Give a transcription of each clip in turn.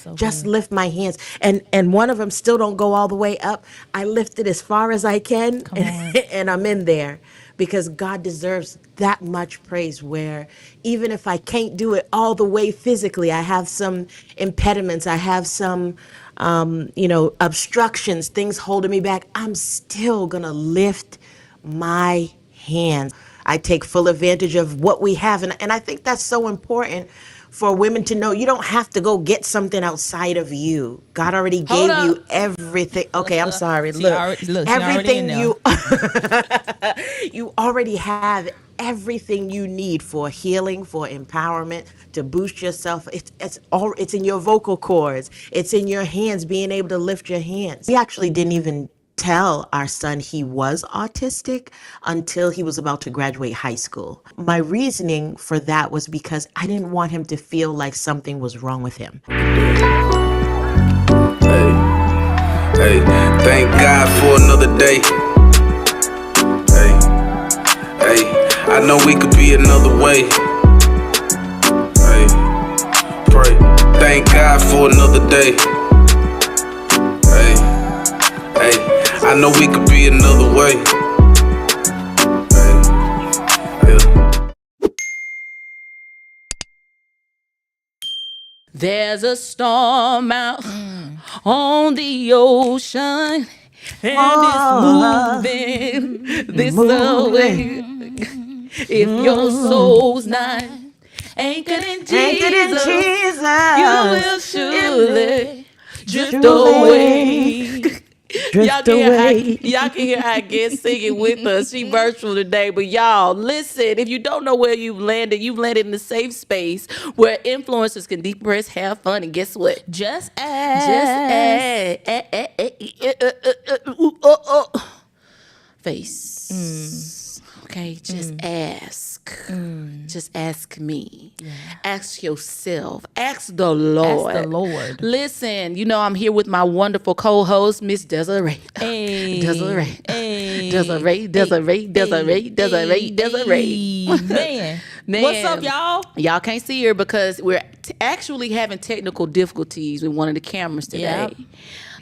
So just good. lift my hands. And one of them still don't go all the way up. I lift it as far as I can, Come on. and I'm in there because God deserves that much praise. Where even if I can't do it all the way physically, I have some impediments, I have some obstructions, things holding me back, I'm still gonna lift my hands. I take full advantage of what we have. And I think that's so important for women to know. You don't have to go get something outside of you. God already Hold gave up. you everything. Okay, I'm sorry. She already in Everything there. you already have everything you need for healing, for empowerment, to boost yourself. It's in your vocal cords. It's in your hands, being able to lift your hands. We actually didn't even tell our son he was autistic until he was about to graduate high school. My reasoning for that was because I didn't want him to feel like something was wrong with him. Hey, thank God for another day. Hey, I know we could be another way. Hey, pray. Thank God for another day. Hey, I know we could be another way. Hey, yeah. There's a storm out on the ocean, and it's moving this way. If your soul's not anchored in Anchored in Jesus, you will Jesus, surely drift away. away. Drift away. Y'all can hear our guest singing with us. She virtual today, but y'all listen. If you don't know where you've landed in a safe space where influencers can decompress, have fun, and guess what? Just Just ask. Face. Okay, just ask. Just ask me. Ask yourself. Ask the Lord. Ask the Lord. Listen, I'm here with my wonderful co-host, Miss Desiree. Hey. Desiree. Hey. Desiree. Man. Man. What's up, y'all? Y'all can't see her because we're actually having technical difficulties with one of the cameras today. Yep.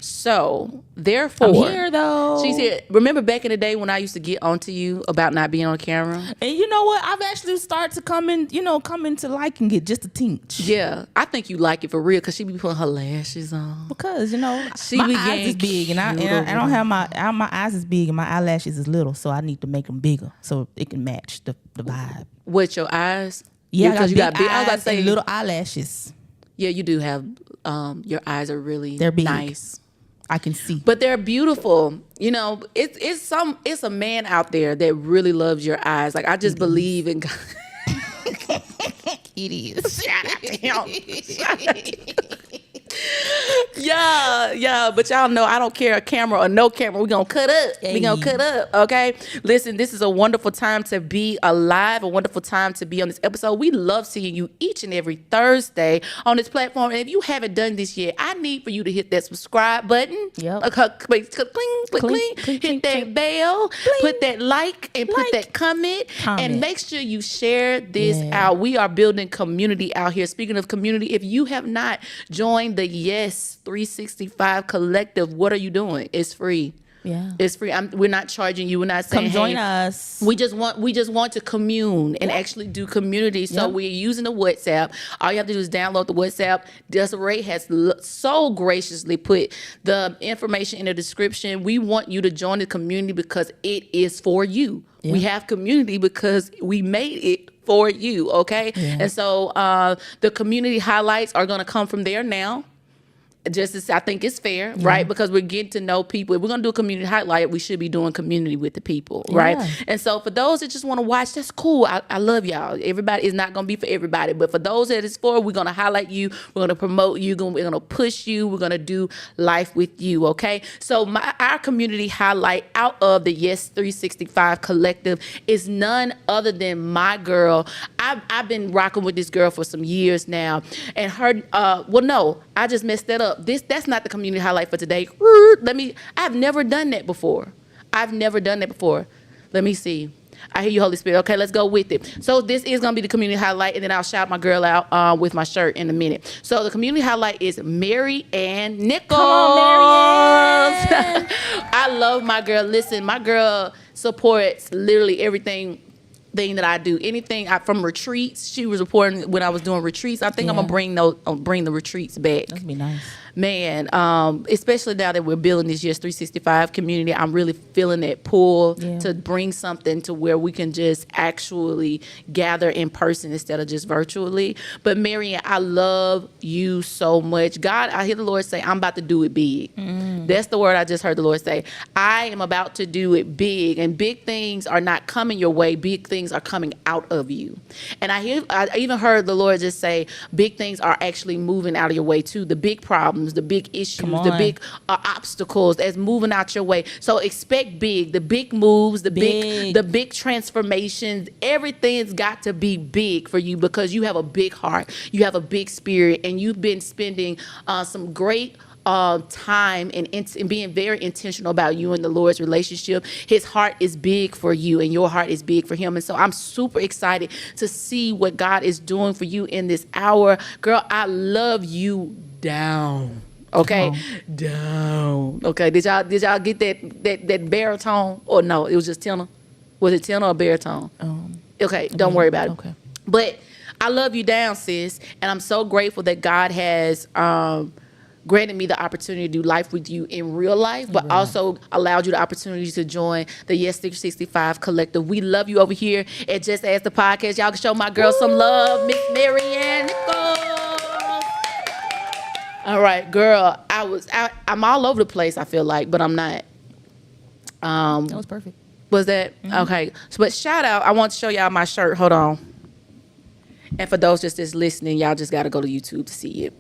So, therefore, I'm here, though. She's here. Remember back in the day when I used to get onto you about not being on camera? And you know what? I've actually started to come into liking it just a tinge. Yeah, I think you like it for real because she be putting her lashes on. Because my be eyes is big, and I don't have my eyes is big, and my eyelashes is little, so I need to make them bigger so it can match the vibe. With your eyes? Yeah, because you got big. I was about to say and little eyelashes. Yeah, you do have. Your eyes are really They're big. Nice. I can see, but they're beautiful. It's a man out there that really loves your eyes. Like I just believe in God. It is. Shout out to him. Shout out to him. Yeah, but y'all know I don't care, camera or no camera. We're gonna cut up. Hey. We're gonna cut up, okay? Listen, this is a wonderful time to be alive, a wonderful time to be on this episode. We love seeing you each and every Thursday on this platform. And if you haven't done this yet, I need for you to hit that subscribe button. Yep. Hit that bell, put that like, and put that comment, and make sure you share this out. We are building community out here. Speaking of community, if you have not joined the Yes 365 Collective, what are you doing? It's free. Yeah, it's free. We're not charging you. We're not saying, come join us. We just want to commune and actually do community. So we're using the WhatsApp. All you have to do is download the WhatsApp. Desiree has so graciously put the information in the description. We want you to join the community because it is for you. Yeah. We have community because we made it for you. Okay, and so the community highlights are going to come from there now. Just as I think it's fair, right? Because we're getting to know people. If we're gonna do a community highlight, we should be doing community with the people, right? And so for those that just want to watch, that's cool. I love y'all. Everybody is not gonna be for everybody, but for those that it's for, we're gonna highlight you. We're gonna promote you. We're gonna push you. We're gonna do life with you. Okay. So our community highlight out of the Yes 365 Collective is none other than my girl. I've been rocking with this girl for some years now, and her. I just messed that up. That's not the community highlight for today. I've never done that before. Let me see. I hear you, Holy Spirit. Okay, let's go with it. So this is going to be the community highlight, and then I'll shout my girl out with my shirt in a minute. So the community highlight is Mary Ann Nichols. Come on, Mary Ann. I love my girl. Listen, my girl supports literally everything that I do. Anything from retreats. She was reporting when I was doing retreats. I think I'm gonna bring the retreats back. That'd be nice. Man, especially now that we're building this Yes 365 community, I'm really feeling that pull to bring something to where we can just actually gather in person instead of just virtually. But Marianne, I love you so much. God, I hear the Lord say, I'm about to do it big. That's the word I just heard the Lord say. I am about to do it big, and big things are not coming your way. Big things are coming out of you. And I even heard the Lord just say, big things are actually moving out of your way too. The big problems, the big issues, the big obstacles that's moving out your way. So expect big, the big moves, the big transformations. Everything's got to be big for you because you have a big heart, you have a big spirit, and you've been spending some great time and being very intentional about you and the Lord's relationship. His heart is big for you, and your heart is big for him. And so I'm super excited to see what God is doing for you in this hour. Girl, I love you down. Okay, down. Okay, did y'all get that baritone or no? It was just tenor. Was it tenor or baritone? Okay, don't worry about it. Okay, but I love you down, sis, and I'm so grateful that God has granted me the opportunity to do life with you in real life, but also allowed you the opportunity to join the Yes 365 collective. We love you over here at Just Ask the Podcast. Y'all can show my girl some love, Miss Mary Ann Nichols. All right, girl. I'm all over the place, I feel like, but I'm not. that was perfect. Was that? Okay. So, but shout out, I want to show y'all my shirt. Hold on. And for those just listening, y'all just got to go to YouTube to see it.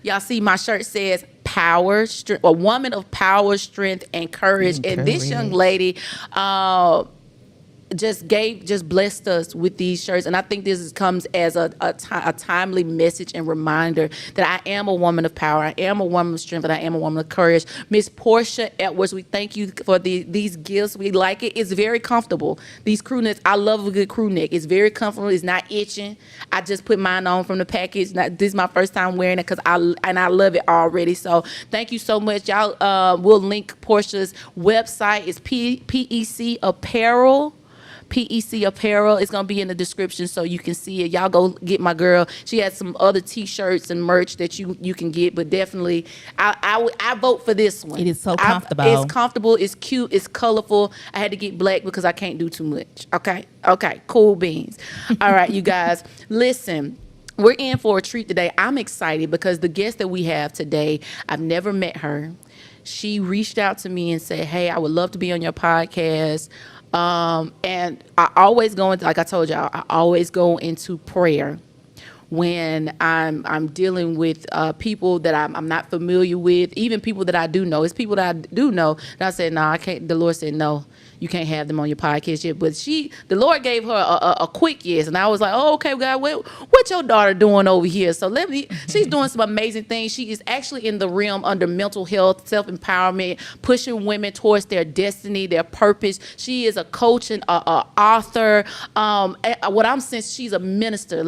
Y'all see my shirt says power, strength, a woman of power, strength, and courage. And this young lady just blessed us with these shirts. And I think this comes as a timely message and reminder that I am a woman of power, I am a woman of strength, and I am a woman of courage. Miss Portia Edwards, we thank you for these gifts. We like it. It's very comfortable. These crew necks, I love a good crew neck. It's very comfortable. It's not itching. I just put mine on from the package. This is my first time wearing it because I love it already. So thank you so much. Y'all, we'll link Portia's website. It's PEC Apparel. PEC Apparel. It's going to be in the description so you can see it. Y'all go get my girl. She has some other T-shirts and merch that you can get, but definitely I vote for this one. It is so comfortable. It's comfortable. It's cute. It's colorful. I had to get black because I can't do too much. Okay. Cool beans. All right, you guys. Listen. We're in for a treat today. I'm excited because the guest that we have today, I've never met her. She reached out to me and said, hey, I would love to be on your podcast. And I always go into, like I told y'all, I always go into prayer when I'm dealing with people that I'm not familiar with, even people that I do know. It's people that I do know. And I said, no, I can't. The Lord said, no, you can't have them on your podcast yet. But the Lord gave her a quick yes. And I was like, oh, okay, God, what your daughter doing over here? So she's doing some amazing things. She is actually in the realm under mental health, self-empowerment, pushing women towards their destiny, their purpose. She is a coach and a author. What I'm saying, she's a minister.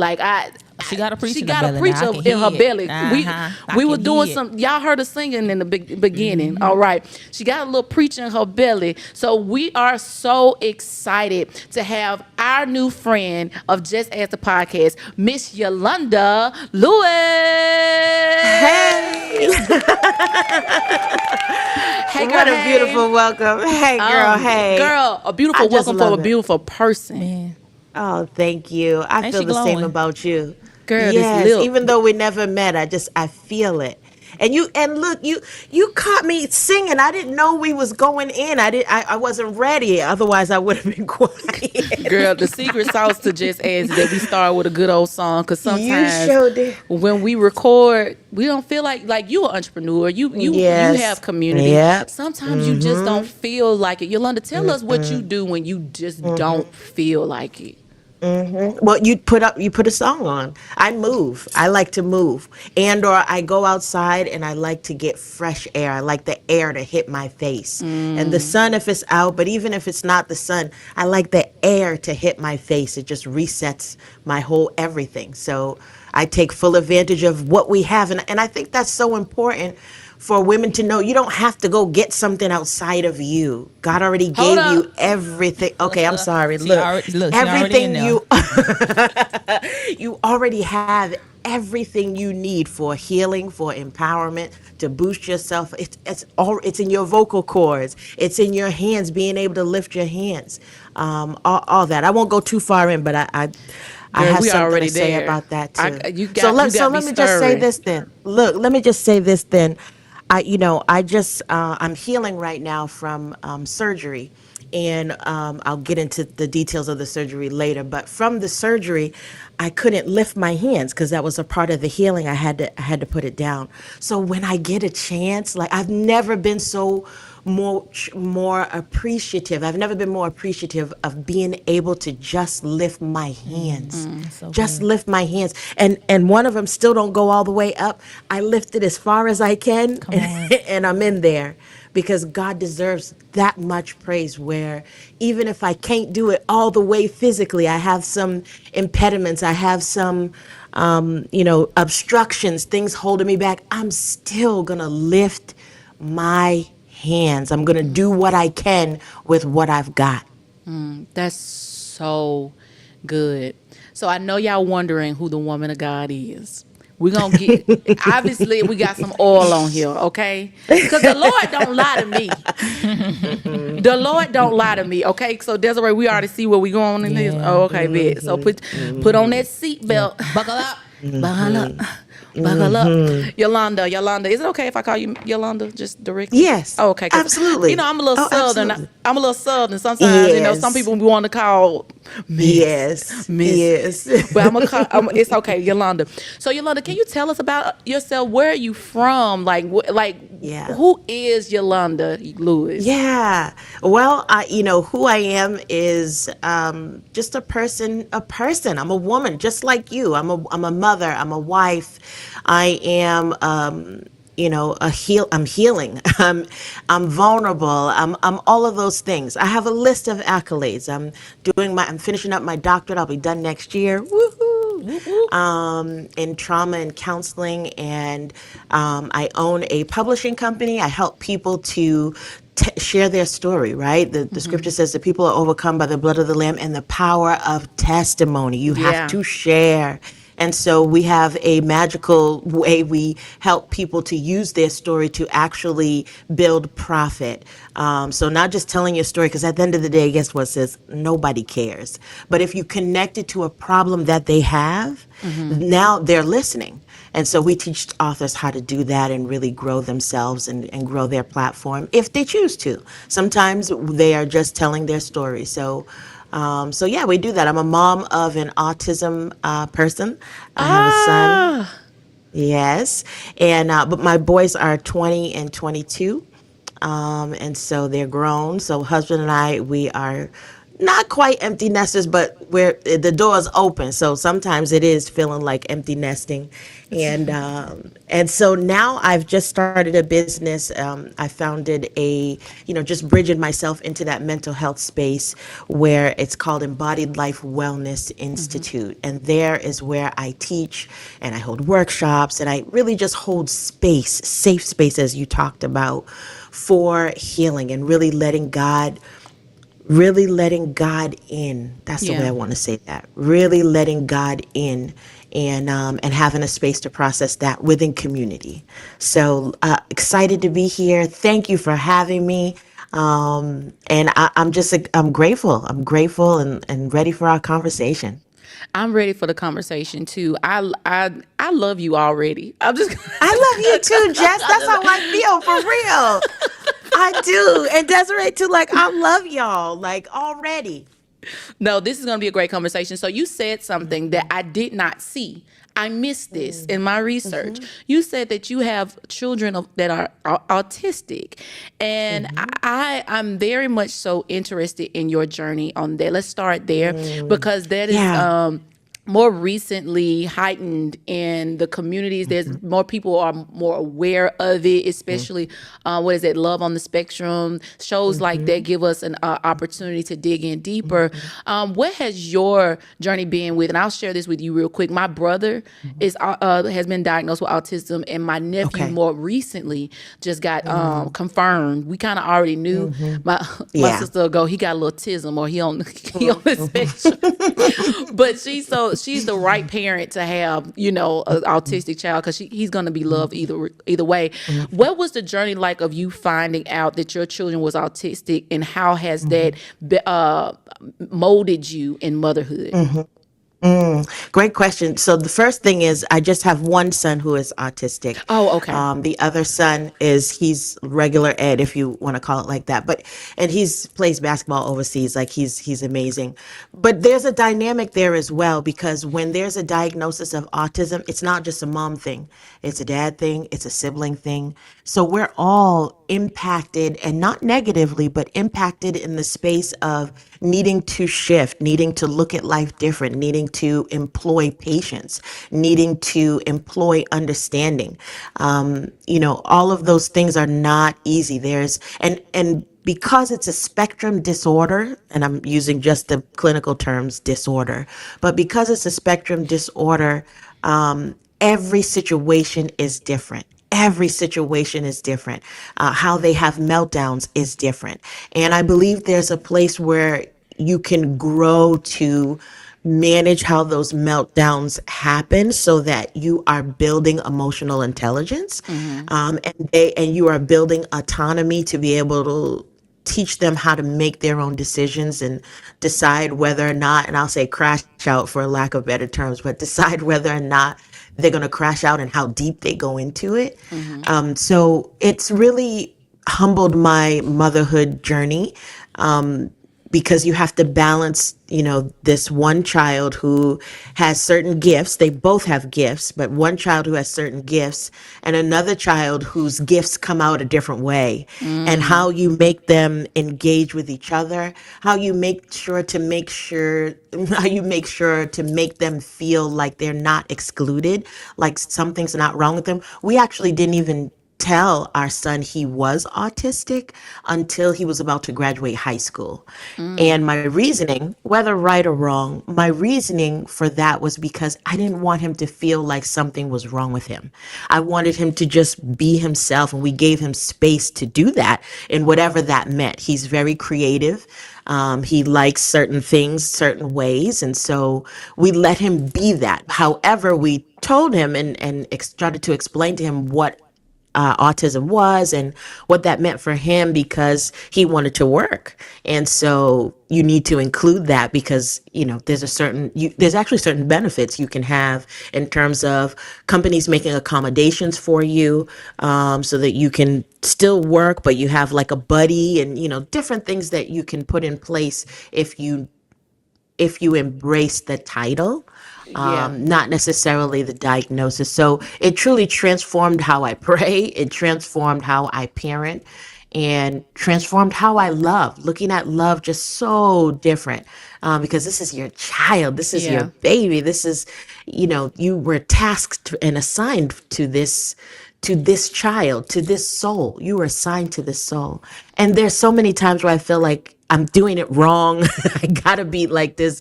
She got a preacher. She got a preacher in her belly. We were doing some. Y'all heard her singing in the beginning. Mm-hmm. All right. She got a little preacher in her belly. So we are so excited to have our new friend of Just Ask the Podcast, Miss Yolanda Lewis. Hey. Hey, girl. What a beautiful welcome. Hey, girl. Hey. Girl, a beautiful welcome for a beautiful person. Man. Oh, thank you. I feel the same about you. Girl, yes, this even though we never met, I feel it. And look, you caught me singing. I didn't know we was going in. I wasn't ready. Otherwise, I would have been quiet. Girl, the secret sauce to Just Ask is that we start with a good old song. Because sometimes when we record, we don't feel like you an entrepreneur. You have community. Yep. Sometimes you just don't feel like it. Yolanda, tell us what you do when you just don't feel like it. Well, you put a song on. I move. I like to move. And or I go outside and I like to get fresh air. I like the air to hit my face. And the sun if it's out, but even if it's not the sun, I like the air to hit my face. It just resets my whole everything. So I take full advantage of what we have, and I think that's so important for women to know. You don't have to go get something outside of you. God already Hold gave you up. everything. Okay, I'm sorry. She Look, already everything in you you already have everything you need for healing, for empowerment, to boost yourself. It's in your vocal cords. It's in your hands, being able to lift your hands. All that. I won't go too far in, but I Girl, have we something already to say there. about that too. You So got let me me just say stirring. this then. Look, let me just say this then. I just I'm healing right now from surgery, and I'll get into the details of the surgery later. But from the surgery, I couldn't lift my hands because that was a part of the healing. I had to put it down. So when I get a chance, like I've never been so more appreciative. I've never been more appreciative of being able to just lift my hands. so Just good. lift my hands. And one of them still don't go all the way up. I lift it as far as I can Come on. and I'm in there because God deserves that much praise where even if I can't do it all the way physically, I have some impediments, I have some obstructions, things holding me back. I'm still going to lift my hands. I'm going to do what I can with what I've got. That's so good. So I know y'all wondering who the woman of God is. We're going to obviously, we got some oil on here, okay? Because the Lord don't lie to me. The Lord don't lie to me, okay? So Desiree, we already see where we going in this. Yeah. Oh, okay, bet. So put on that seat belt. Buckle up. Buckle up. Buckle up. Yolanda, is it okay if I call you Yolanda just directly? Yes, Oh, okay. 'Cause, absolutely. I'm a little Oh, southern. absolutely. I'm a little southern. Sometimes, some Yes. people want to call Yes. Miss. Yes. But I'm going to call, it's okay, Yolanda. So, Yolanda, can you tell us about yourself? Where are you from? Yeah. Who is Yolanda Lewis? Yeah. Well, who I am is just a person. I'm a woman, just like you. I'm a mother. I'm a wife. I am. I'm healing. I'm vulnerable. I'm all of those things. I have a list of accolades. I'm finishing up my doctorate. I'll be done next year. Woohoo! In trauma and counseling, and I own a publishing company. I help people to share their story, right? The scripture says that people are overcome by the blood of the Lamb and the power of testimony. You have to share. And so we have a magical way we help people to use their story to actually build profit. So not just telling your story, because at the end of the day, guess what, says nobody cares. But if you connect it to a problem that they have, now they're listening. And so we teach authors how to do that and really grow themselves and grow their platform if they choose to. Sometimes they are just telling their story. So yeah, we do that. I'm a mom of an autism person. I have a son. Yes. And but my boys are 20 and 22. And so they're grown. So husband and I, we are not quite empty nesters, but the door's open. So sometimes it is feeling like empty nesting. And so now I've just started a business. I founded just bridging myself into that mental health space where it's called Embodied Life Wellness Institute. And there is where I teach and I hold workshops and I really just hold space, safe space, as you talked about, for healing and really letting God in. That's the way I want to say that. Really letting God in and having a space to process that within community. So excited to be here. Thank you for having me. And I'm grateful. I'm grateful and ready for our conversation. I'm ready for the conversation too. I love you already. I'm just. I love you too, Jess. That's how I feel, for real. I do. And Desiree too, like I love y'all, like already. No, this is going to be a great conversation. So you said something that I did not see. I missed this in my research. You said that you have children that are autistic, and I'm very much so interested in your journey on that. Let's start there because that is Yeah. more recently heightened in the communities. There's more people are more aware of it, especially what is it, Love on the Spectrum. Shows like that give us an opportunity to dig in deeper. What has your journey been with? And I'll share this with you real quick. My brother is has been diagnosed with autism, and my nephew Okay. more recently just got confirmed. We kind of already knew. My Yeah. sister will go, he got a little autism, or he on he on the spectrum. But she's the right parent to have, you know, an autistic child, because he's going to be loved either way. What was the journey like of you finding out that your children was autistic, and how has that molded you in motherhood? Great question. So the first thing is, I just have one son who is autistic. Oh, okay. The other son he's regular ed, if you want to call it like that. And he's plays basketball overseas. Like he's amazing. But there's a dynamic there as well, because when there's a diagnosis of autism, it's not just a mom thing. It's a dad thing. It's a sibling thing. So we're all impacted, and not negatively, but impacted in the space of needing to shift, needing to look at life different, needing to employ patience, needing to employ understanding. All of those things are not easy. And because it's a spectrum disorder, and I'm using just the clinical terms disorder, but because it's a spectrum disorder, every situation is different. Every situation is different. How they have meltdowns is different. And I believe there's a place where you can grow to manage how those meltdowns happen, so that you are building emotional intelligence, and you are building autonomy to be able to teach them how to make their own decisions and decide whether or not, and I'll say crash out for lack of better terms, but decide whether or not they're going to crash out and how deep they go into it. So it's really humbled my motherhood journey, because you have to balance, this one child who has certain gifts. They both have gifts, but one child who has certain gifts, and another child whose gifts come out a different way. And how you make them engage with each other, how you make sure to make them feel like they're not excluded, like something's not wrong with them. We actually didn't even tell our son he was autistic until he was about to graduate high school. And my reasoning, whether right or wrong, my reasoning for that was because I didn't want him to feel like something was wrong with him. I wanted him to just be himself, and we gave him space to do that in whatever that meant. He's very creative. He likes certain things, certain ways. And so we let him be that. However, we told him and started to explain to him what autism was and what that meant for him, because he wanted to work. And so you need to include that, because there's actually certain benefits you can have in terms of companies making accommodations for you, so that you can still work, but you have like a buddy, and different things that you can put in place if you embrace the title, not necessarily the diagnosis. So it truly transformed how I pray. It transformed how I parent, and transformed how I love. Looking at love just so different, because this is your child. This is your baby. This is, you were tasked and assigned to this child, to this soul. You were assigned to this soul. And there's so many times where I feel like I'm doing it wrong. I gotta be like this.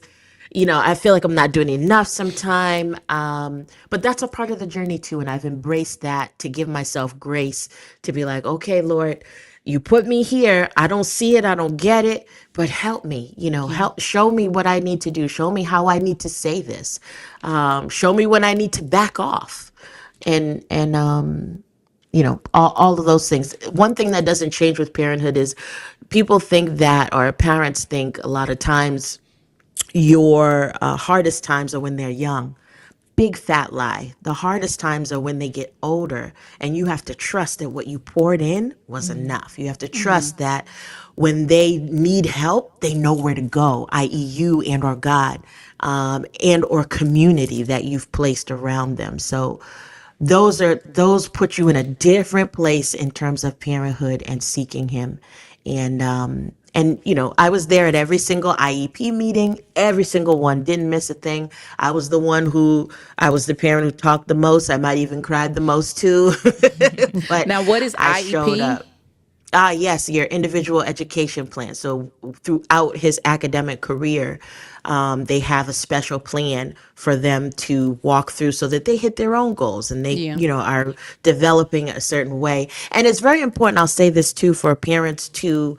I feel like I'm not doing enough sometime. But that's a part of the journey too. And I've embraced that, to give myself grace, to be like, okay, Lord, you put me here. I don't see it. I don't get it, but help me, show me what I need to do. Show me how I need to say this. Show me when I need to back off. And all of those things. One thing that doesn't change with parenthood is people think that, or parents think a lot of times, your hardest times are when they're young. big fat lie. The hardest times are when they get older, and you have to trust that what you poured in was enough. You have to trust that when they need help, they know where to go, i.e. you and or God, and or community that you've placed around them. So those put you in a different place in terms of parenthood and seeking him. And I was there at every single IEP meeting, every single one, didn't miss a thing. I was the parent who talked the most. I might even cried the most too. But Now, what is I showed IEP? up. Yes, your individual education plan. So throughout his academic career, they have a special plan for them to walk through so that they hit their own goals, and they, Yeah. are developing a certain way. And it's very important, I'll say this too, for parents to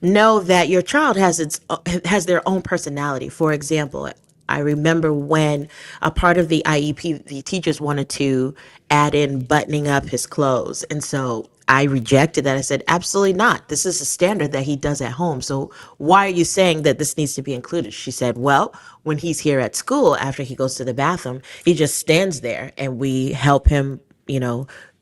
know that your child has their own personality. For example, I remember when a part of the IEP, the teachers wanted to add in buttoning up his clothes. And so I rejected that. I said, absolutely not. This is a standard that he does at home. So why are you saying that this needs to be included? She said, well, when he's here at school, after he goes to the bathroom, he just stands there and we help him,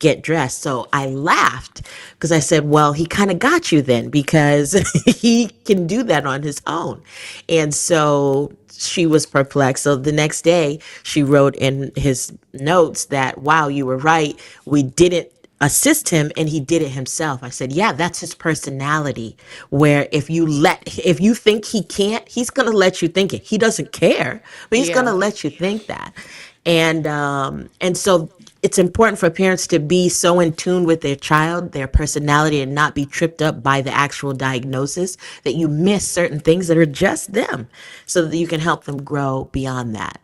get dressed. So I laughed because I said, well, he kind of got you then, because he can do that on his own. And so she was perplexed. So the next day she wrote in his notes that, wow, you were right. We didn't assist him and he did it himself. I said, yeah, that's his personality, where if you think he can't, he's going to let you think it. He doesn't care, but he's going to Yeah. let you think that. And so it's important for parents to be so in tune with their child, their personality, and not be tripped up by the actual diagnosis that you miss certain things that are just them, so that you can help them grow beyond that.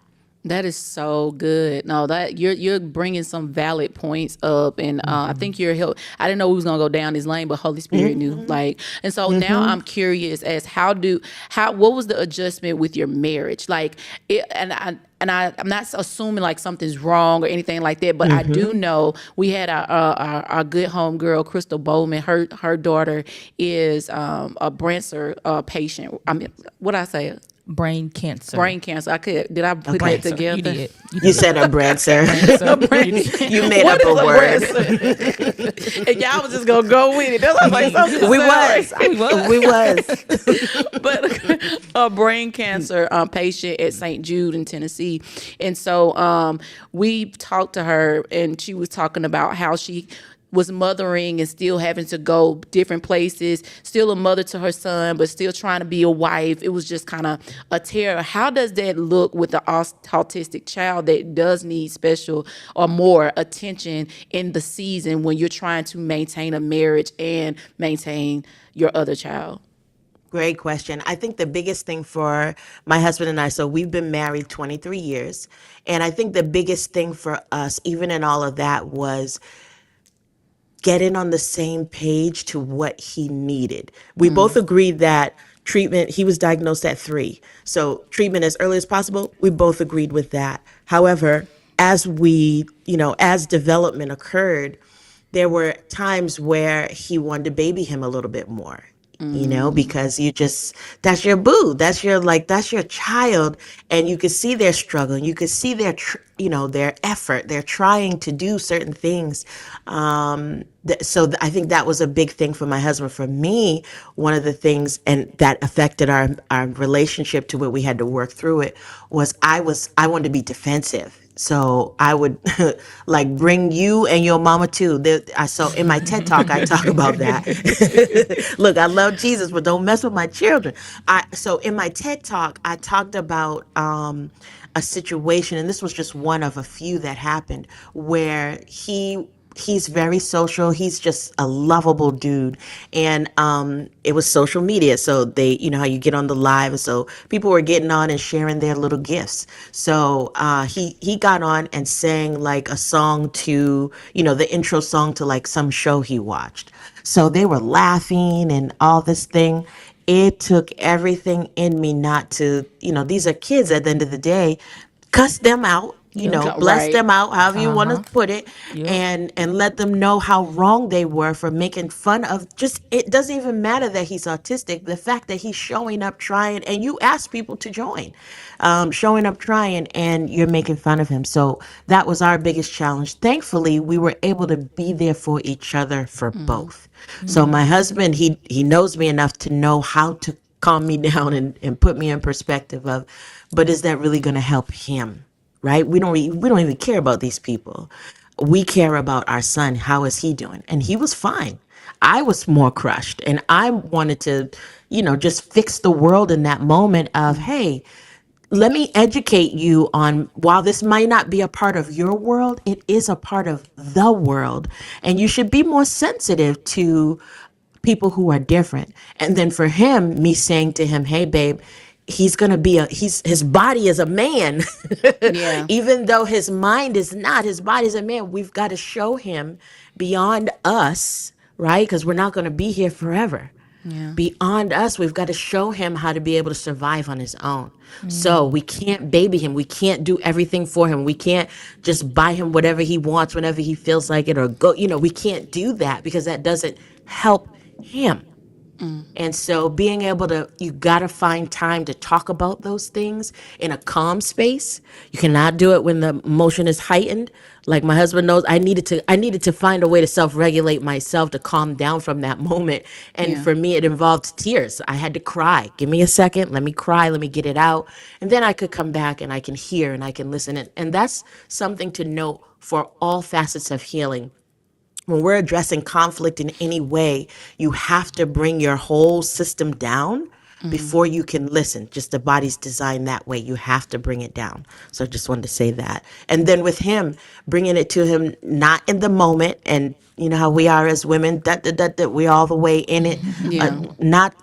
That is so good. No, that you're bringing some valid points up, and I think you're help. I didn't know we was gonna go down this lane, but Holy Spirit knew. Like, and so now I'm curious as what was the adjustment with your marriage? Like, I'm not assuming like something's wrong or anything like that, but I do know we had our good home girl Crystal Bowman. Her daughter is a cancer patient. I mean, what I say? Brain cancer. Brain cancer. Did I put that Cancer. together? You did. You said a brancer. You made What up a is word. breast? And y'all was just gonna go with it. That was like something. We was. But a brain cancer patient at St. Jude in Tennessee, and so we talked to her, and she was talking about how she was mothering and still having to go different places, still a mother to her son, but still trying to be a wife. It was just kind of a terror. How does that look with the autistic child that does need special or more attention in the season when you're trying to maintain a marriage and maintain your other child? Great question. I think the biggest thing for my husband and I, so we've been married 23 years. And I think the biggest thing for us, even in all of that, was getting on the same page to what he needed. We both agreed that treatment, he was diagnosed at 3. So treatment as early as possible, we both agreed with that. However, as as development occurred, there were times where he wanted to baby him a little bit more. Because that's your boo, that's your child, and you could see their struggle, and you could see their effort. They're trying to do certain things. I think that was a big thing for my husband. For me, one of the things, and that affected our relationship to where we had to work through it, was I wanted to be defensive. So I would like bring you and your mama too. So in my TED Talk, I talk about that. Look, I love Jesus, but don't mess with my children. So in my TED Talk, I talked about a situation, and this was just one of a few that happened, where he's very social. He's just a lovable dude. And it was social media. So they, how you get on the live. So people were getting on and sharing their little gifts. So he got on and sang like a song to, the intro song to like some show he watched. So they were laughing and all this thing. It took everything in me not to, these are kids at the end of the day, cuss them out, bless Right. them out, however you want to put it, Yep. and let them know how wrong they were for making fun of. Just, it doesn't even matter that he's autistic. The fact that he's showing up trying, and you ask people to join, showing up trying, and you're making fun of him. So that was our biggest challenge. Thankfully, we were able to be there for each other for both. So my husband, he knows me enough to know how to calm me down and put me in perspective of, but is that really going to help him? Right? We don't even care about these people. We care about our son. How is he doing? And he was fine. I was more crushed, and I wanted to, just fix the world in that moment of, hey, let me educate you on, while this might not be a part of your world, it is a part of the world. And you should be more sensitive to people who are different. And then for him, me saying to him, hey, babe, he's going to be his body is a man. Yeah. Even though his mind is not, his body's a man. We've got to show him beyond us, right? Because we're not going to be here forever. Yeah. Beyond us, we've got to show him how to be able to survive on his own. So we can't baby him. We can't do everything for him. We can't just buy him whatever he wants whenever he feels like it, or go, we can't do that, because that doesn't help him. And so being able to, you got to find time to talk about those things in a calm space. You cannot do it when the emotion is heightened. Like my husband knows, I needed to find a way to self-regulate myself, to calm down from that moment. And Yeah. for me, it involved tears. I had to cry. Give me a second. Let me cry. Let me get it out. And then I could come back and I can hear and I can listen. And that's something to note for all facets of healing. When we're addressing conflict in any way, you have to bring your whole system down before you can listen. Just the body's designed that way. You have to bring it down. So I just wanted to say that. And then with him, bringing it to him, not in the moment, and you know how we are as women, that we all the way in it. Yeah.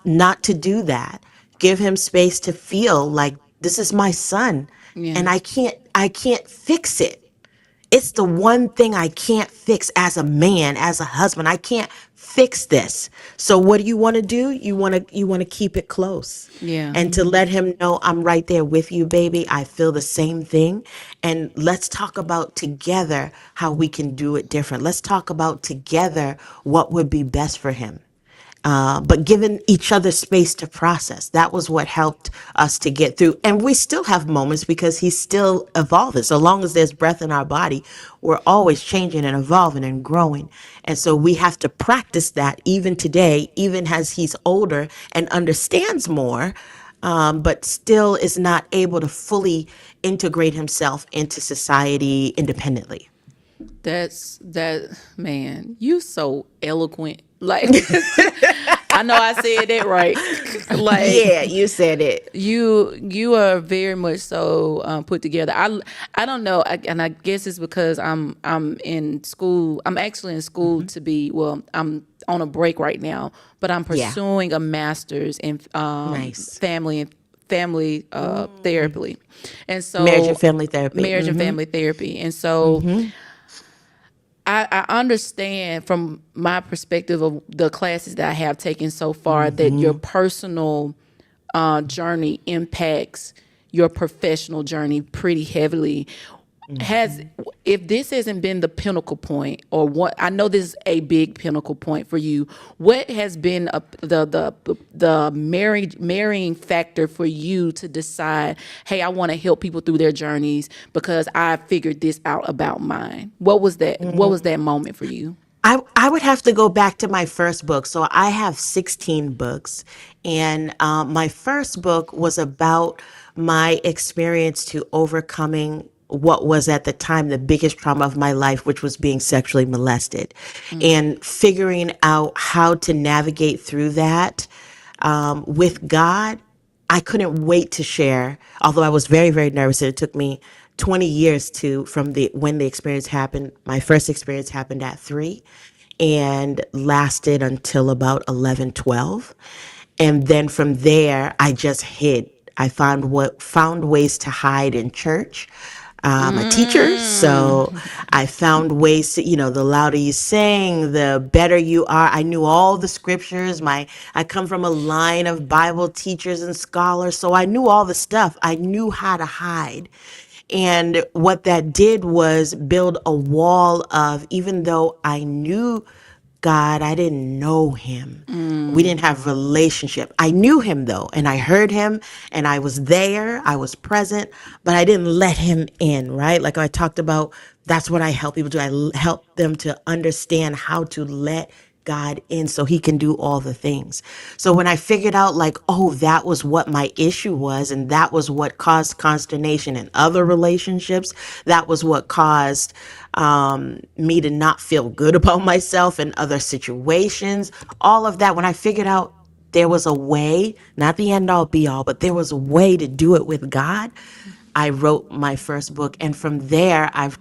Not to do that. Give him space to feel like, this is my son, Yeah. and I can't fix it. It's the one thing I can't fix as a man, as a husband. I can't fix this. So what do you want to do? You want to keep it close. Yeah. And to let him know, I'm right there with you, baby. I feel the same thing. And let's talk about together how we can do it different. Let's talk about together what would be best for him. But giving each other space to process. That was what helped us to get through. And we still have moments, because he's still evolving. So long as there's breath in our body, we're always changing and evolving and growing. And so we have to practice that even today, even as he's older and understands more, but still is not able to fully integrate himself into society independently. That man, you so eloquent. Like I know I said that right. Like Yeah, you said it. you are very much so put together. I don't know, and I guess it's because I'm in school. I'm actually in school to be, well, I'm on a break right now, but I'm Yeah. pursuing a master's in Nice. family therapy, and so Marriage and family therapy. marriage and family therapy, and so. I understand from my perspective of the classes that I have taken so far that your personal journey impacts your professional journey pretty heavily. Has, if this hasn't been the pinnacle point, or what, I know this is a big pinnacle point for you, what has been the marrying factor for you to decide, hey, I want to help people through their journeys because I figured this out about mine? What was that? What was that moment for you? I would have to go back to my first book. So I have 16 books. And my first book was about my experience to overcoming what was at the time the biggest trauma of my life, which was being sexually molested, and figuring out how to navigate through that with God. I couldn't wait to share, although I was very, very nervous. It took me 20 years to, from the when the experience happened. My first experience happened at 3 and lasted until about 11, 12. And then from there, I just hid. I found ways to hide in church. I'm a teacher, so I found ways to, the louder you sing, the better you are. I knew all the scriptures. I come from a line of Bible teachers and scholars, so I knew all the stuff. I knew how to hide. And what that did was build a wall of, even though I knew God, I didn't know him. We didn't have relationship. I knew him though, and I heard him, and I was there, I was present, but I didn't let him in, right? Like I talked about, that's what I help people do. Help them to understand how to let God in so he can do all the things. So when I figured out like, oh, that was what my issue was, and that was what caused consternation in other relationships, that was what caused me to not feel good about myself in other situations, all of that. When I figured out there was a way, not the end all be all, but there was a way to do it with God, I wrote my first book. And from there, I've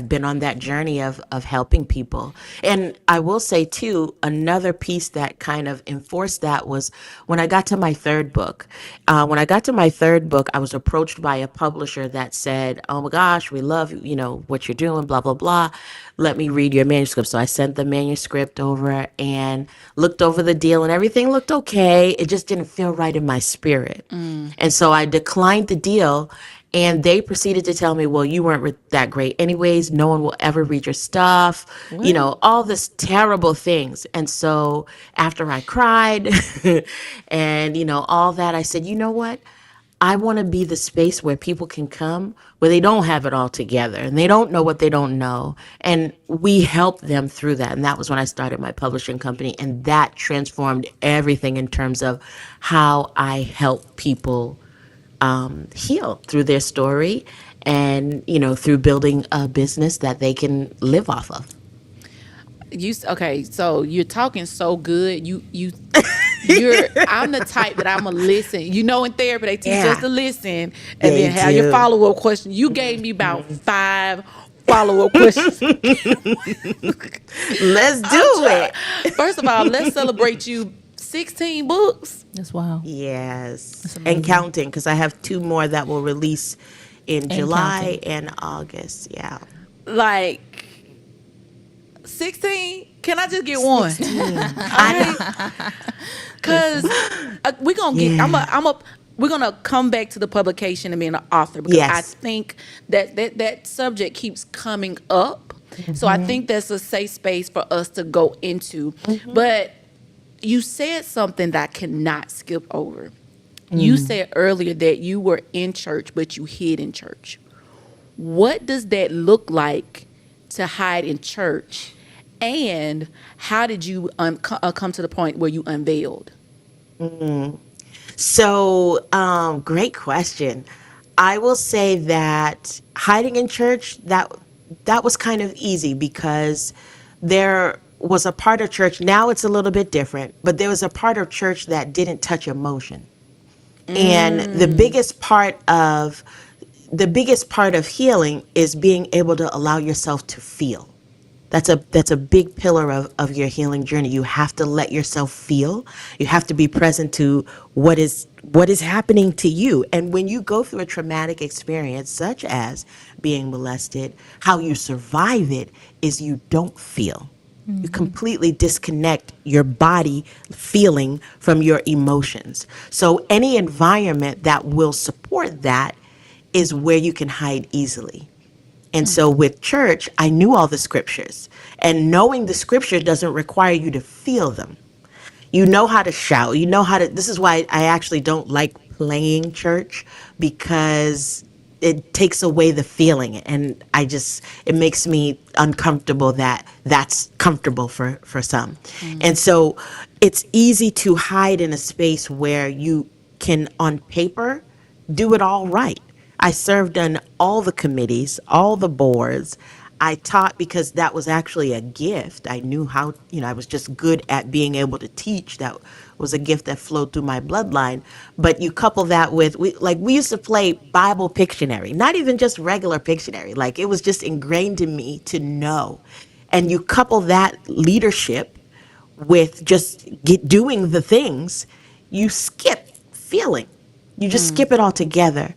been on that journey of helping people. And I will say too, another piece that kind of enforced that was when I got to my third book. I was approached by a publisher that said, "Oh my gosh, we love, what you're doing, blah, blah, blah. Let me read your manuscript." So I sent the manuscript over and looked over the deal, and everything looked okay. It just didn't feel right in my spirit. And so I declined the deal. And they proceeded to tell me, well, you weren't that great anyways. No one will ever read your stuff, all this terrible things. And so after I cried and, all that, I said, you know what? I want to be the space where people can come where they don't have it all together and they don't know what they don't know. And we help them through that. And that was when I started my publishing company. And that transformed everything in terms of how I help people heal through their story and, through building a business that they can live off of. Okay, so you're talking so good. You're I'm the type that I'm a listen. In therapy they teach us to listen and then have your follow-up question. You gave me about 5 follow-up questions. Let's do it. First of all, let's celebrate you. 16 books. That's wild. Yes. And counting, because I have 2 more that will release in July and August. Yeah. Like 16? Can I just get 1? Because we're gonna get. We're gonna come back to the publication and being an author because I think that subject keeps coming up. So I think that's a safe space for us to go into. But you said something that I cannot skip over. You said earlier that you were in church, but you hid in church. What does that look like to hide in church? And how did you come to the point where you unveiled? So, great question. I will say that hiding in church, that was kind of easy because there was a part of church, now it's a little bit different, but there was a part of church that didn't touch emotion. And the biggest part of healing is being able to allow yourself to feel. That's a big pillar of your healing journey. You have to let yourself feel. You have to be present to what is happening to you. And when you go through a traumatic experience, such as being molested, how you survive it is you don't feel. You completely disconnect your body feeling from your emotions. So any environment that will support that is where you can hide easily. And so with church, I knew all the scriptures. And knowing the scripture doesn't require you to feel them. You know how to shout. You know how to. This is why I actually don't like playing church, because it takes away the feeling. And it makes me uncomfortable that that's comfortable for some. And so it's easy to hide in a space where you can, on paper, do it all right. I served on all the committees, all the boards. I taught because that was actually a gift. I knew how, I was just good at being able to teach. That was a gift that flowed through my bloodline. But you couple that with, we used to play Bible Pictionary, not even just regular Pictionary. Like, it was just ingrained in me to know. And you couple that leadership with just doing the things, you skip feeling. You just skip it all together.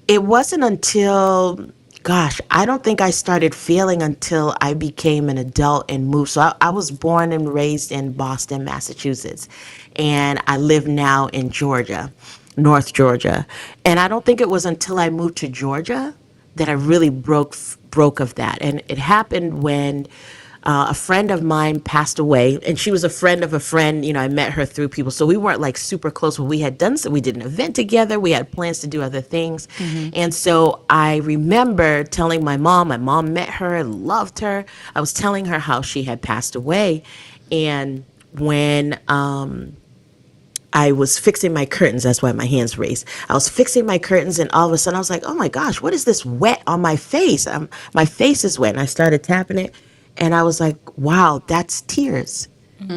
It wasn't until, I don't think I started feeling until I became an adult and moved. So I was born and raised in Boston, Massachusetts, and I live now in Georgia. North Georgia. And I don't think it was until I moved to Georgia that I really broke of that. And it happened when a friend of mine passed away, and she was a friend of a friend. You know, I met her through people, so we weren't like super close. But we had done so. We did an event together. We had plans to do other things, and so I remember telling my mom. My mom met her, loved her. I was telling her how she had passed away, and when I was fixing my curtains. That's why my hands raised. I was fixing my curtains, and all of a sudden I was like, oh my gosh, what is this wet on my face? My face is wet. And I started tapping it, and I was like, wow, that's tears.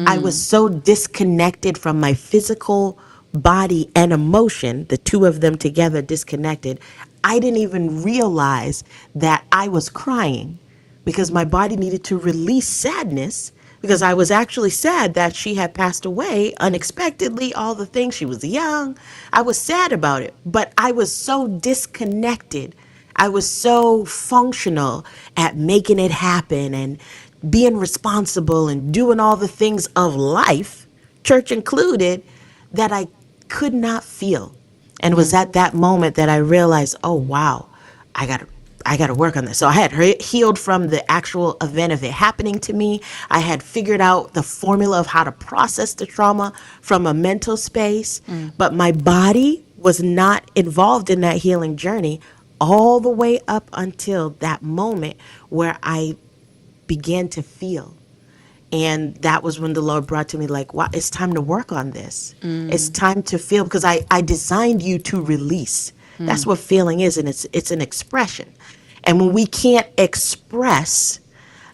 I was so disconnected from my physical body and emotion, the two of them together disconnected. I didn't even realize that I was crying because my body needed to release sadness, because I was actually sad that she had passed away unexpectedly, all the things. She was young. I was sad about it, but I was so disconnected. I was so functional at making it happen and being responsible and doing all the things of life, church included, that I could not feel. And it was at that moment that I realized, oh wow, I got to work on this. So I had healed from the actual event of it happening to me. I had figured out the formula of how to process the trauma from a mental space, but my body was not involved in that healing journey all the way up until that moment where I began to feel. And that was when the Lord brought to me, like, wow, it's time to work on this. It's time to feel, because I designed you to release. That's what feeling is, and it's an expression. And when we can't express,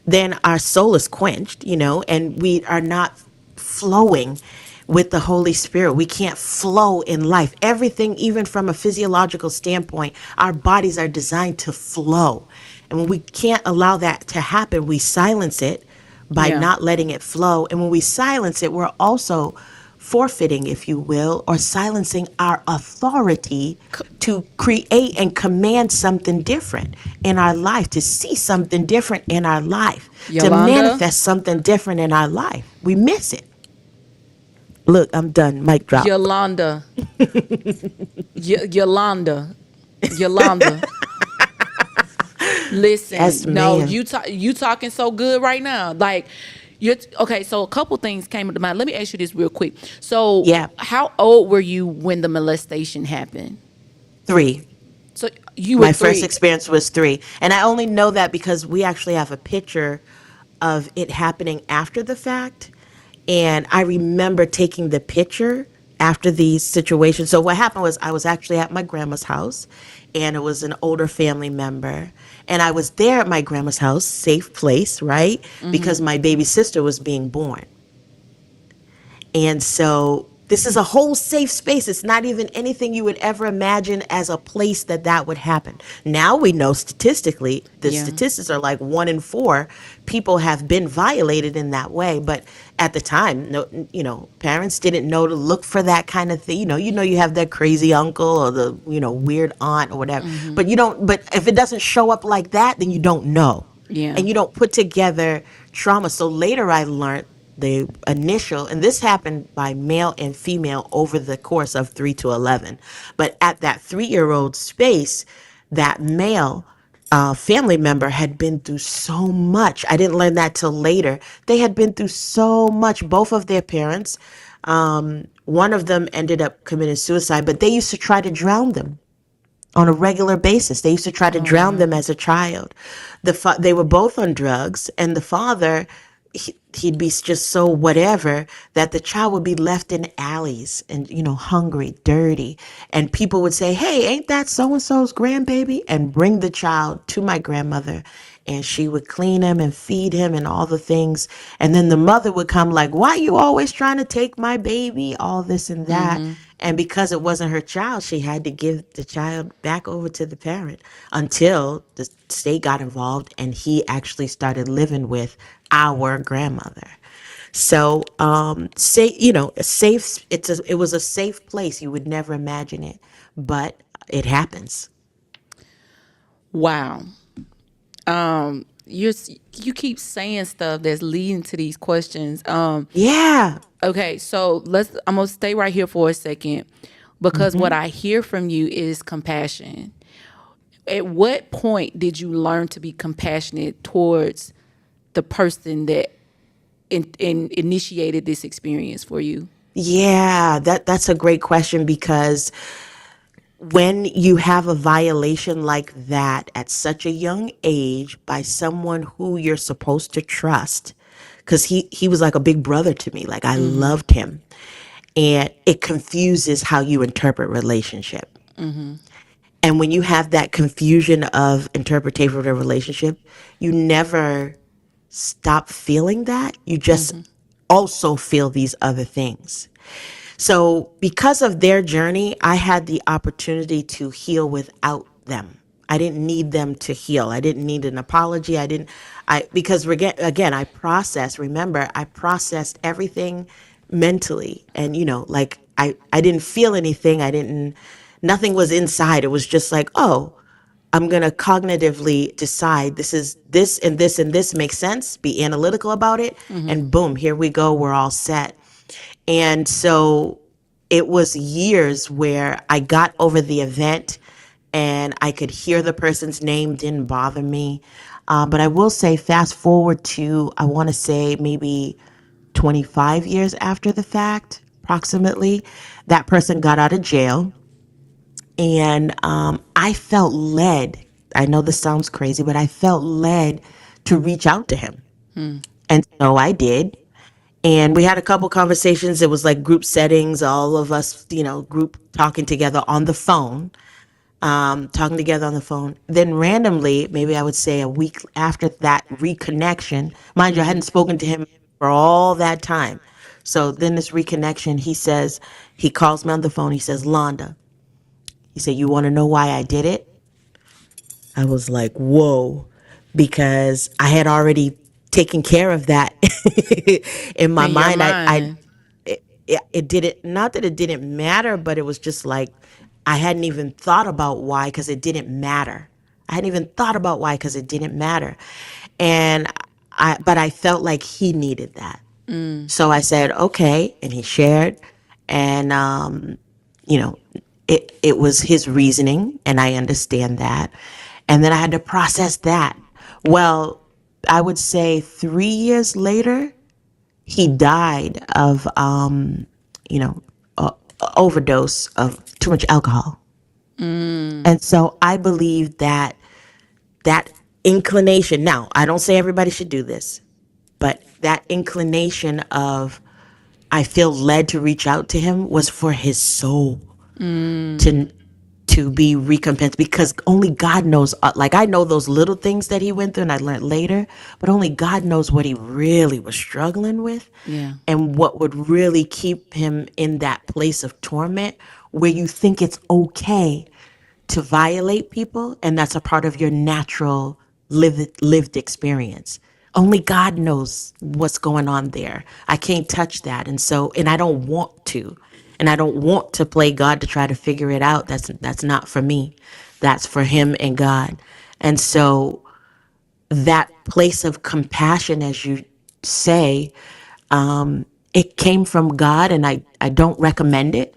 then our soul is quenched, you know, and we are not flowing with the Holy Spirit. We can't flow in life. Everything, even from a physiological standpoint, our bodies are designed to flow. And when we can't allow that to happen, we silence it by not letting it flow. And when we silence it, we're also forfeiting, if you will, or silencing our authority to create and command something different in our life, to see something different in our life, Yolanda? to manifest something different in our life. We miss it. Look, I'm done. Mic drop. Yolanda. Yolanda. Yolanda. Listen, Yes, no, ma'am. you talking so good right now. Like, you're okay. So a couple things came to mind. Let me ask you this real quick. So, Yeah. how old were you when the molestation happened? 3. So you were My 3. first experience was 3. And I only know that because we actually have a picture of it happening after the fact. And I remember taking the picture after these situations. So what happened was I was actually at my grandma's house, and it was an older family member. And I was there at my grandma's house, safe place, right? Because my baby sister was being born. And so this is a whole safe space. It's not even anything you would ever imagine as a place that would happen. Now we know statistically, the statistics are like 1 in 4 people have been violated in that way. But at the time, no, you know, parents didn't know to look for that kind of thing. You have that crazy uncle or the, weird aunt or whatever. But but if it doesn't show up like that, then you don't know. Yeah. And you don't put together trauma. So later I learned the initial, and this happened by male and female over the course of 3 to 11. But at that 3-year-old space, that male family member had been through so much. I didn't learn that till later. They had been through so much. Both of their parents, one of them ended up committing suicide, but they used to try to drown them on a regular basis. They used to try to drown them as a child. They were both on drugs, and the father, he'd be just so whatever that the child would be left in alleys and, hungry, dirty. And people would say, hey, ain't that so-and-so's grandbaby? And bring the child to my grandmother, and she would clean him and feed him and all the things. And then the mother would come like, why are you always trying to take my baby? All this and that. And because it wasn't her child, she had to give the child back over to the parent until the state got involved and he actually started living with our grandmother. So, it was a safe place. You would never imagine it, but it happens. Wow. You keep saying stuff that's leading to these questions. Yeah. Okay, so I'm gonna stay right here for a second. because what I hear from you is compassion. At what point did you learn to be compassionate towards the person that initiated this experience for you? Yeah, that's a great question, because when you have a violation like that at such a young age by someone who you're supposed to trust, because he was like a big brother to me, like I loved him, and it confuses how you interpret relationship. And when you have that confusion of interpretation of a relationship, you never stop feeling that. You just also feel these other things. So, because of their journey, I had the opportunity to heal without them. I didn't need them to heal. I didn't need an apology. Because again, remember, I processed everything mentally. And, like I didn't feel anything. Nothing was inside. It was just like, oh, I'm going to cognitively decide this and this and this makes sense, be analytical about it. And boom, here we go. We're all set. And so it was years where I got over the event and I could hear the person's name, didn't bother me. But I will say, fast forward to, I want to say maybe 25 years after the fact, approximately, that person got out of jail. And I felt led. I know this sounds crazy, but I felt led to reach out to him. And so I did. And we had a couple conversations. It was like group settings, all of us, group talking together on the phone, talking together on the phone. Then randomly, maybe I would say a week after that reconnection, mind you, I hadn't spoken to him for all that time. So then this reconnection, he calls me on the phone. He says, Londa, he said, you want to know why I did it? I was like, whoa, because I had already taken care of that in my In your mind. mind. It didn't, not that it didn't matter, but it was just like I hadn't even thought about why, because it didn't matter. I hadn't even thought about why, because it didn't matter. And but I felt like he needed that. So I said, okay. And he shared. And, you know, it was his reasoning, and I understand that. And then I had to process that. Well, I would say 3 years later, he died of, overdose of too much alcohol. And so I believe that inclination, now, I don't say everybody should do this, but that inclination of, I feel led to reach out to him, was for his soul to be recompensed, because only God knows, like I know those little things that he went through and I learned later, but only God knows what he really was struggling with. Yeah. And what would really keep him in that place of torment where you think it's okay to violate people, and that's a part of your natural lived experience. Only God knows what's going on there. I can't touch that. And I don't want to. And I don't want to play God to try to figure it out. That's not for me. That's for him and God. And so that place of compassion, as you say, it came from God, and I don't recommend it.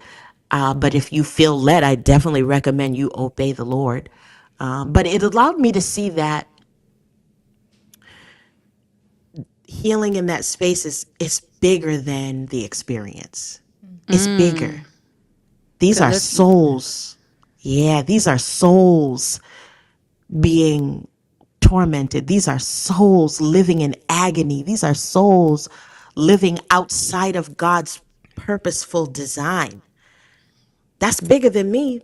But if you feel led, I definitely recommend you obey the Lord. But it allowed me to see that healing in that space is bigger than the experience. It's bigger. These are souls. Yeah, these are souls being tormented. These are souls living in agony. These are souls living outside of God's purposeful design. That's bigger than me.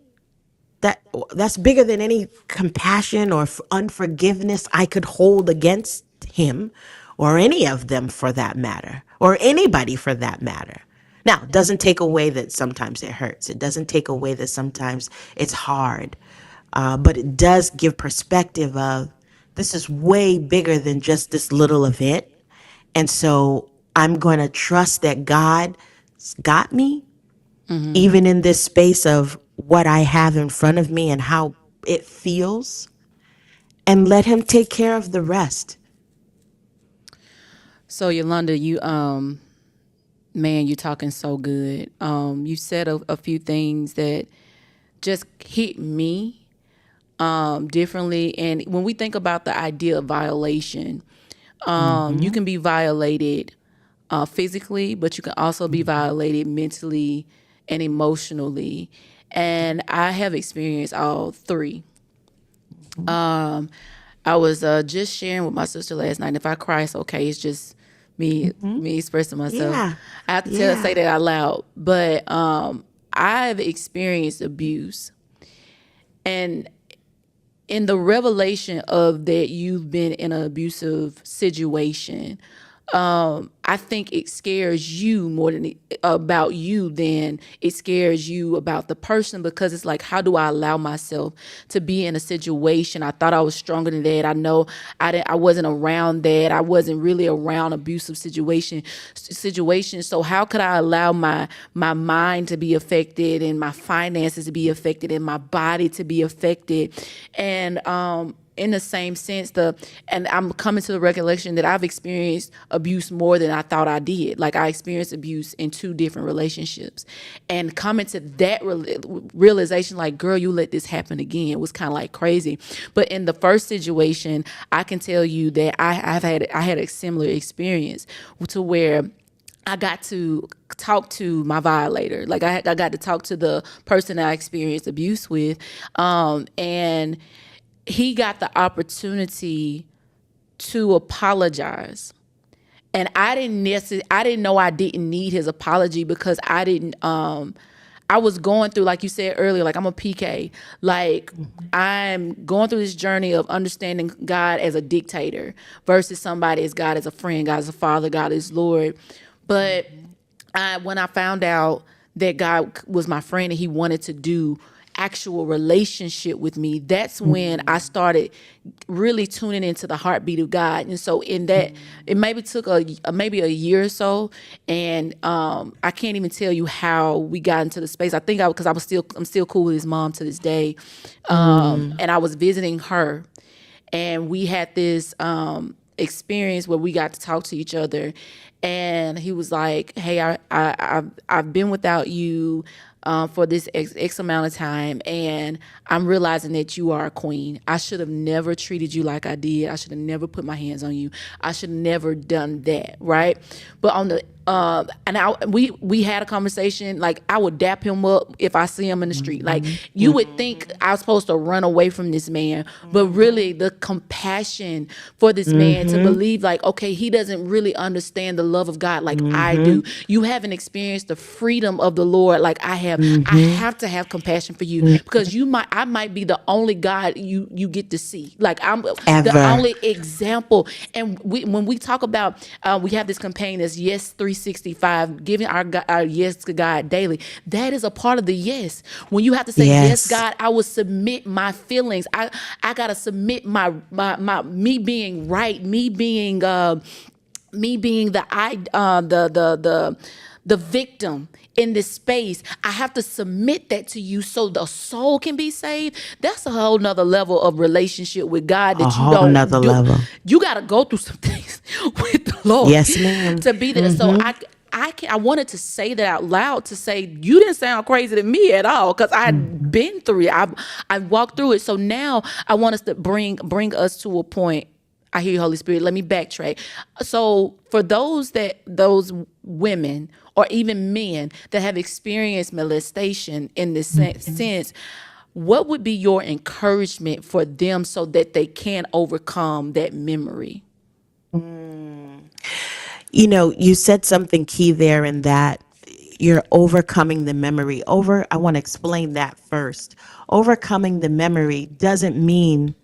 That's bigger than any compassion or unforgiveness I could hold against him, or any of them for that matter, or anybody for that matter. Now, it doesn't take away that sometimes it hurts. It doesn't take away that sometimes it's hard. But it does give perspective of, this is way bigger than just this little event. And so I'm going to trust that God got me, even in this space of what I have in front of me and how it feels, and let him take care of the rest. So Yolanda, Man, you're talking so good. You said a few things that just hit me differently. And when we think about the idea of violation, you can be violated physically, but you can also be violated mentally and emotionally. And I have experienced all three. I was just sharing with my sister last night. If I cry, it's okay. It's just me expressing myself. Yeah. I have to say that out loud. But I've experienced abuse, and in the revelation of that you've been in an abusive situation, I think it scares you more about you than it scares you about the person, because it's like, how do I allow myself to be in a situation? I thought I was stronger than that. I know I wasn't around that. I wasn't really around abusive situations. So how could I allow my mind to be affected, and my finances to be affected, and my body to be affected? And in the same sense, and I'm coming to the recollection that I've experienced abuse more than I thought I did. Like, I experienced abuse in 2 different relationships, and coming to that realization, like, girl, you let this happen again, was kind of like crazy. But in the first situation, I can tell you that I had a similar experience to where I got to talk to my violator. Like, I got to talk to the person that I experienced abuse with, and he got the opportunity to apologize. And I didn't know I didn't need his apology, because I was going through, like you said earlier, like, I'm a PK. Like, I'm going through this journey of understanding God as a dictator versus somebody as God as a friend, God as a father, God as Lord. But when I found out that God was my friend and he wanted to do actual relationship with me, that's when I started really tuning into the heartbeat of God. And so in that, it maybe took maybe a year or so, and I can't even tell you how we got into the space. I think because I'm still cool with his mom to this day, and I was visiting her, and we had this experience where we got to talk to each other, and he was like, "Hey, I've been without you for this X amount of time, and I'm realizing that you are a queen. I should have never treated you like I did. I should have never put my hands on you. I should have never done that, right?" But on the we had a conversation. Like, I would dap him up if I see him in the street. Like, you would think I was supposed to run away from this man, but really the compassion for this man to believe, like, okay, he doesn't really understand the love of God like I do. You haven't experienced the freedom of the Lord like I have. I have to have compassion for you, because I might be the only God you get to see. Like, I'm the only example. And when we talk about, we have this campaign that's Yes 365, giving our yes to God daily. That is a part of the yes. When you have to say, yes, God, I will submit my feelings. I gotta submit my me being right, me being the victim in this space. I have to submit that to you so the soul can be saved. That's a whole nother level of relationship with God that you don't do. Level. You got to go through some things with the Lord. Yes, ma'am. To be there. So I wanted to say that out loud, to say, you didn't sound crazy to me at all, because I'd been through it. I walked through it. So now I want us to bring us to a point. I hear you, Holy Spirit. Let me backtrack. So for those women or even men that have experienced molestation in this sense, what would be your encouragement for them so that they can overcome that memory? You know, you said something key there, in that you're overcoming the memory. I want to explain that first. Overcoming the memory doesn't mean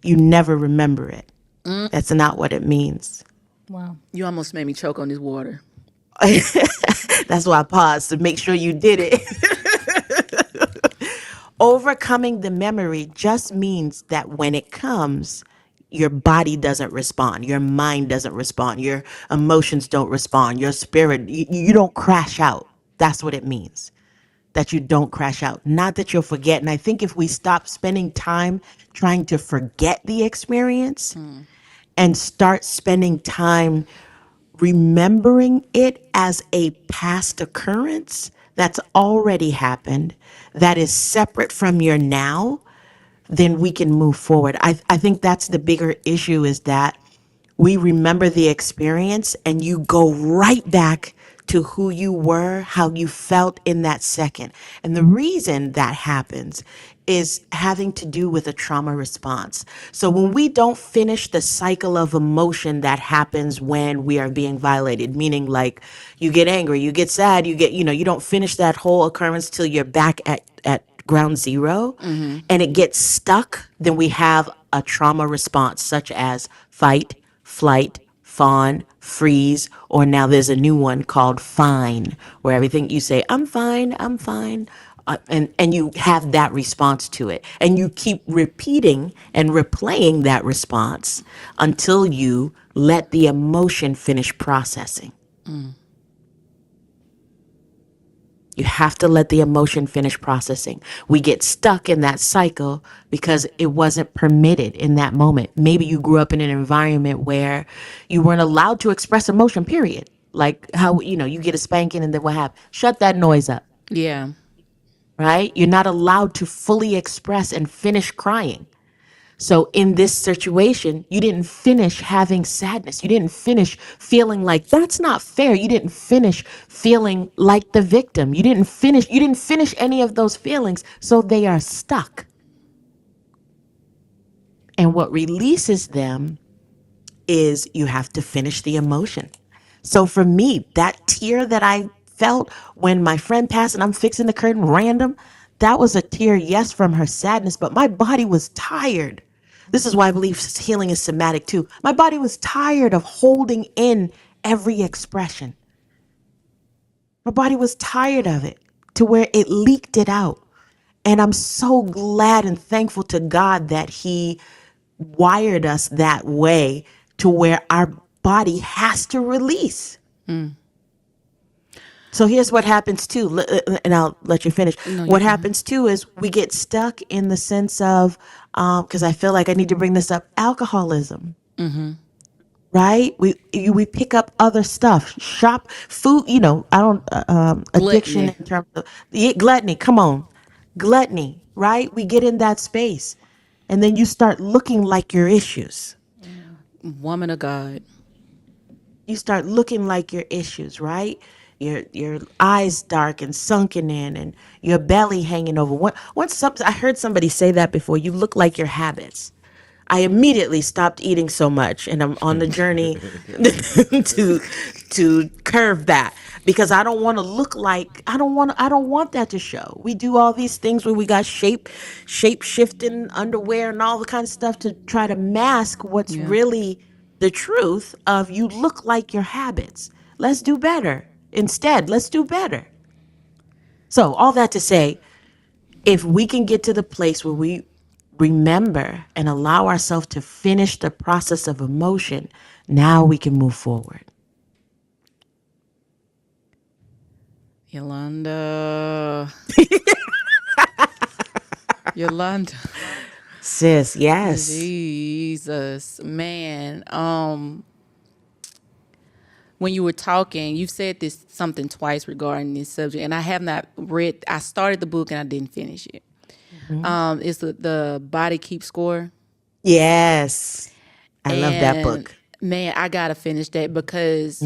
you never remember it. That's not what it means. Wow. You almost made me choke on this water. That's why I paused, to make sure you did it. Overcoming the memory just means that when it comes, your body doesn't respond, your mind doesn't respond, your emotions don't respond, your spirit, you don't crash out. That's what it means. That you don't crash out, not that you'll forget. And I think if we stop spending time trying to forget the experience and start spending time remembering it as a past occurrence that's already happened, that is separate from your now, then we can move forward. I think that's the bigger issue, is that we remember the experience and you go right back to who you were, how you felt in that second. And the reason that happens is having to do with a trauma response. So when we don't finish the cycle of emotion that happens when we are being violated, meaning like you get angry, you get sad, you don't finish that whole occurrence till you're back at ground zero, and it gets stuck, then we have a trauma response such as fight, flight, fawn, freeze, or now there's a new one called fine, where everything you say, I'm fine, I'm fine. And you have that response to it. And you keep repeating and replaying that response until you let the emotion finish processing. You have to let the emotion finish processing. We get stuck in that cycle because it wasn't permitted in that moment. Maybe you grew up in an environment where you weren't allowed to express emotion, period. Like how, you get a spanking and then what happens? Shut that noise up, Yeah. right? You're not allowed to fully express and finish crying. So in this situation, you didn't finish having sadness. You didn't finish feeling like that's not fair. You didn't finish feeling like the victim. You didn't finish any of those feelings. So they are stuck. And what releases them is you have to finish the emotion. So for me, that tear that I felt when my friend passed and I'm fixing the curtain random, that was a tear, yes, from her sadness, but my body was tired. This is why I believe healing is somatic too. My body was tired of holding in every expression. My body was tired of it to where it leaked it out. And I'm so glad and thankful to God that He wired us that way to where our body has to release. So here's what happens too, and I'll let you finish. What happens too is we get stuck in the sense of, because I feel like I need to bring this up, alcoholism. Right? We pick up other stuff, shop food. I don't addiction Gluttony. in terms of gluttony. Come on, gluttony. Right? We get in that space, and then you start looking like your issues. Woman of God. You start looking like your issues, right? Your eyes dark and sunken in, and your belly hanging over. I heard somebody say that before. You look like your habits. I immediately stopped eating so much, and I'm on the journey to curve that, because I don't want to look like I don't want that to show. We do all these things where we got shape shifting underwear and all the kind of stuff to try to mask what's really the truth of you look like your habits. Let's do better. Instead, let's do better. So all that to say, if we can get to the place where we remember and allow ourselves to finish the process of emotion, now we can move forward. Yolanda. Yolanda. Sis, yes. Jesus, man. When you were talking, you said this something twice regarding this subject, and I have not read. I started the book and I didn't finish it. It's the Body Keep Score. Yes. I love that And, book. Man, I gotta finish that because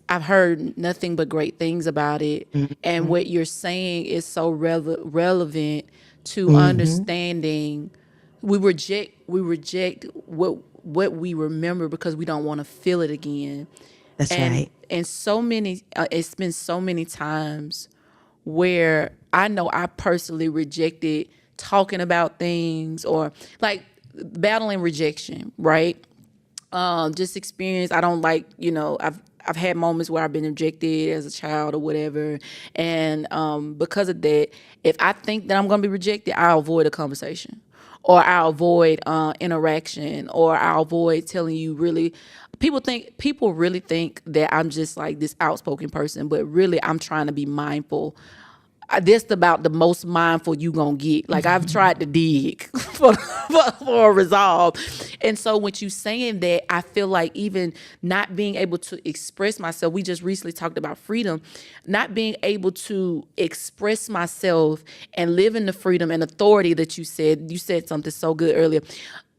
I've heard nothing but great things about it, and what you're saying is so relevant to understanding. We reject what we remember because we don't want to feel it again. That's and right. and so many it's been so many times where I know I personally rejected talking about things, or like battling rejection, right? Just experience. I don't like, I've had moments where I've been rejected as a child or whatever, and because of that, if I think that I'm going to be rejected, I'll avoid a conversation, or I'll avoid interaction, or I'll avoid telling you. Really, people really think that I'm just like this outspoken person, but really I'm trying to be mindful this about the most mindful you gonna get. Like I've tried to dig for a resolve. And so when you saying that, I feel like even not being able to express myself, we just recently talked about freedom, not being able to express myself and live in the freedom and authority that you said something so good earlier.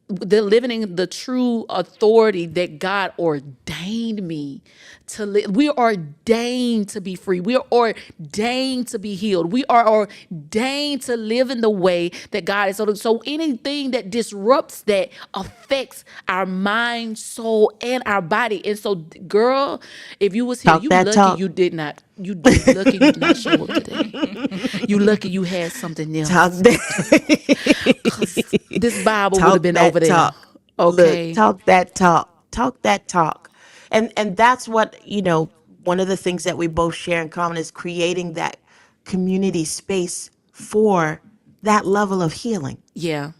The living in the true authority that God ordained me to live. We are ordained to be free. We are ordained to be healed. We are ordained to live in the way that God is. So anything that disrupts that affects our mind, soul, and our body. And so, girl, if you was here, Talk you that lucky talk. you did not. You lucky you did not show up today. You lucky you had something else. Talk that. 'Cause this Bible would Talk have been that over there. talk. Okay. Look, talk that talk. Talk that talk. And that's what, one of the things that we both share in common is creating that community space for that level of healing. Yeah.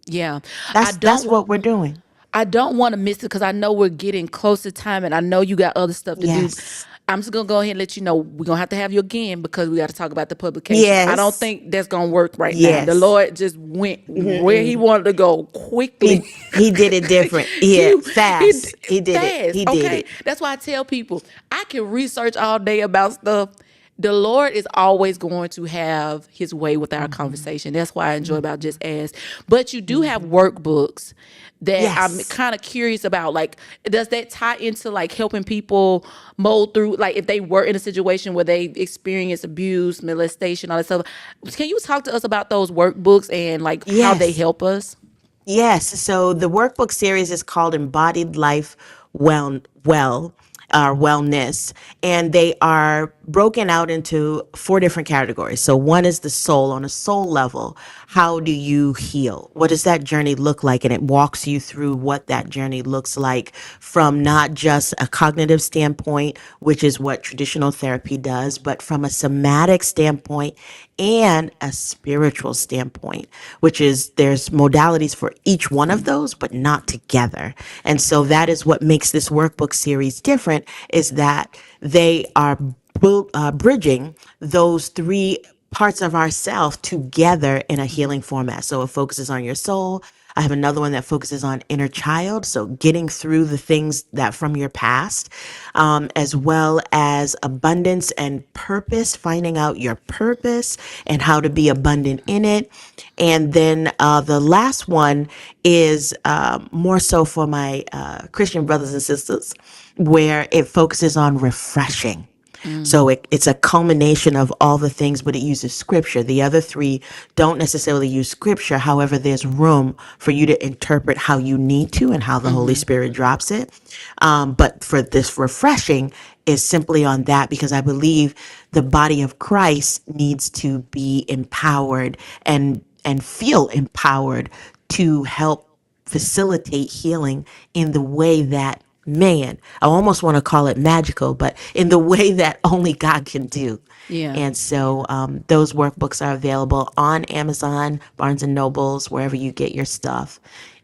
Yeah. That's what we're doing. I don't want to miss it because I know we're getting close to time and I know you got other stuff to do. Yes. I'm just going to go ahead and let you know we're going to have you again because we got to talk about the publication. Yes. I don't think that's going to work right now. Yes. The Lord just went where he wanted to go quickly. He did it different. Yeah, fast. He did it. He did it. That's why I tell people I can research all day about stuff. The Lord is always going to have his way with our conversation. That's why I enjoy about Just Ask. But you do have workbooks that I'm Yes. kind of curious about. Like, does that tie into like helping people mold through, like if they were in a situation where they experience abuse, molestation, all that stuff? Can you talk to us about those workbooks and like how they Yes. help us? Yes. So the workbook series is called Embodied Life Wellness, and they are broken out into 4 different categories. So one is the soul. On a soul level, how do you heal? What does that journey look like? And it walks you through what that journey looks like from not just a cognitive standpoint, which is what traditional therapy does, but from a somatic standpoint and a spiritual standpoint, which is there's modalities for each one of those, but not together. And so that is what makes this workbook series different, is that they are bridging those 3 parts of ourself together in a healing format. So it focuses on your soul. I have another one that focuses on inner child, so getting through the things that from your past, as well as abundance and purpose, finding out your purpose and how to be abundant in it. And then the last one is more so for my Christian brothers and sisters, where it focuses on refreshing. So it's a culmination of all the things, but it uses scripture. The other 3 don't necessarily use scripture. However, there's room for you to interpret how you need to and how the Holy Spirit drops it. But for this refreshing is simply on that, because I believe the body of Christ needs to be empowered and feel empowered to help facilitate healing in the way that, man, I almost want to call it magical, but in the way that only God can do. Yeah. And so those workbooks are available on Amazon, Barnes and Nobles, wherever you get your stuff.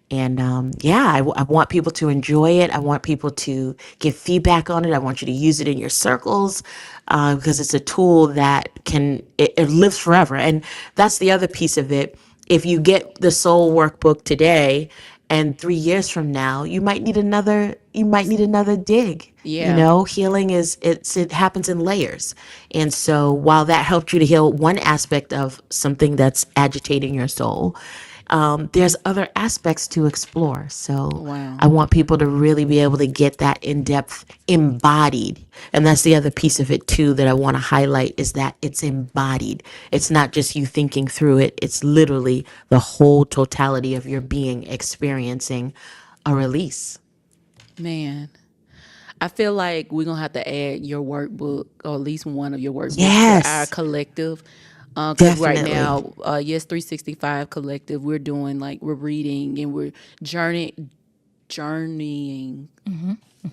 And I want people to enjoy it. I want people to give feedback on it. I want you to use it in your circles because it's a tool that it lives forever. And that's the other piece of it. If you get the soul workbook today, and 3 years from now, you might need another dig. Yeah. Healing it happens in layers. And so while that helped you to heal one aspect of something that's agitating your soul, there's other aspects to explore. So Wow. I want people to really be able to get that in-depth embodied. And that's the other piece of it too that I want to highlight, is that it's embodied. It's not just you thinking through it. It's literally the whole totality of your being experiencing a release. Man, I feel like we're going to have to add your workbook, or at least one of your workbooks, Yes. to our collective. Because right Definitely. now, Yes 365 Collective, we're doing we're reading and we're journeying.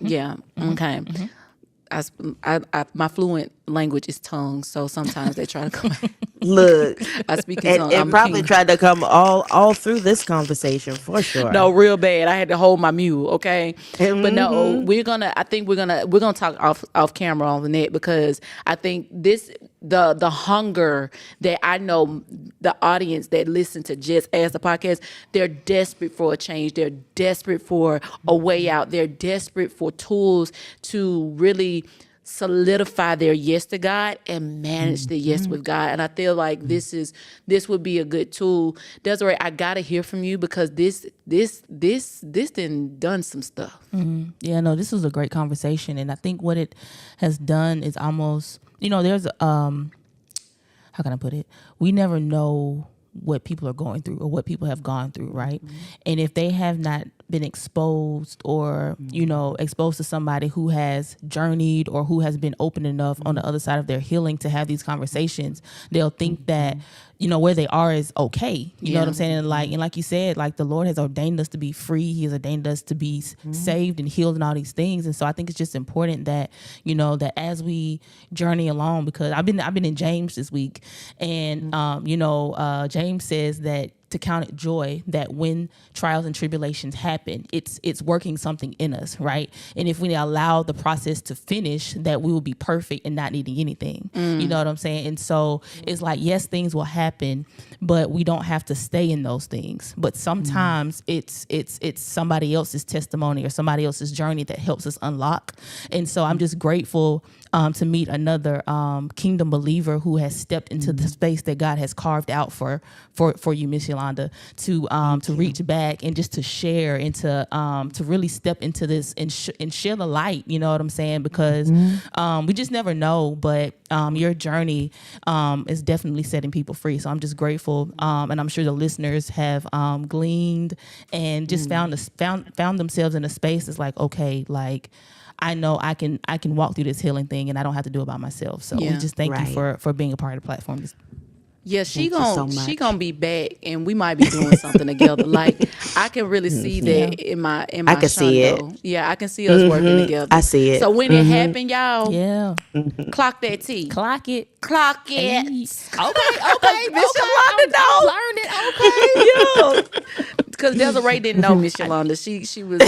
Yeah. Okay. My fluent language is tongue, so sometimes they try to come. Look, I speak in tongue. it probably tried to come all through this conversation for sure. No, real bad. I had to hold my mule, okay? But no, I think we're gonna talk off camera on the net, because I think the hunger that I know the audience that listen to Just Ask the podcast, they're desperate for a change. They're desperate for a way out. They're desperate for tools to really solidify their yes to God and manage the yes with God. And I feel like this would be a good tool. Desiree, I gotta hear from you because this done some stuff. Yeah, no, this was a great conversation, and I think what it has done is almost, there's how can I put it? We never know what people are going through or what people have gone through, right? And if they have not been exposed or, exposed to somebody who has journeyed or who has been open enough on the other side of their healing to have these conversations, they'll think that, where they are is okay. You know what I'm saying? And like you said, like the Lord has ordained us to be free. He has ordained us to be saved and healed and all these things. And so I think it's just important that, that as we journey along, because I've been in James this week, and James says that to count it joy that when trials and tribulations happen, it's working something in us, right? And if we allow the process to finish, that we will be perfect and not needing anything. You know what I'm saying? And so it's like, yes, things will happen, but we don't have to stay in those things. But sometimes it's somebody else's testimony or somebody else's journey that helps us unlock. And so I'm just grateful to meet another kingdom believer who has stepped into the space that God has carved out for you, Miss Yolanda, to reach back and just to share and to really step into this and share the light. You know what I'm saying? Because we just never know. But your journey is definitely setting people free. So I'm just grateful, and I'm sure the listeners have gleaned and just found themselves in a space that's like, okay, like, I know I can walk through this healing thing and I don't have to do it by myself. So we just thank you for being a part of the platform. Yeah, she gonna be back, and we might be doing something together. Like I can really see that in my I can see it. Yeah, I can see us working together. I see it. So when it happened, y'all, clock that T. Clock it. Okay, Miss Yolanda, learned it. Okay, because Desiree didn't know Miss Yolanda. She was.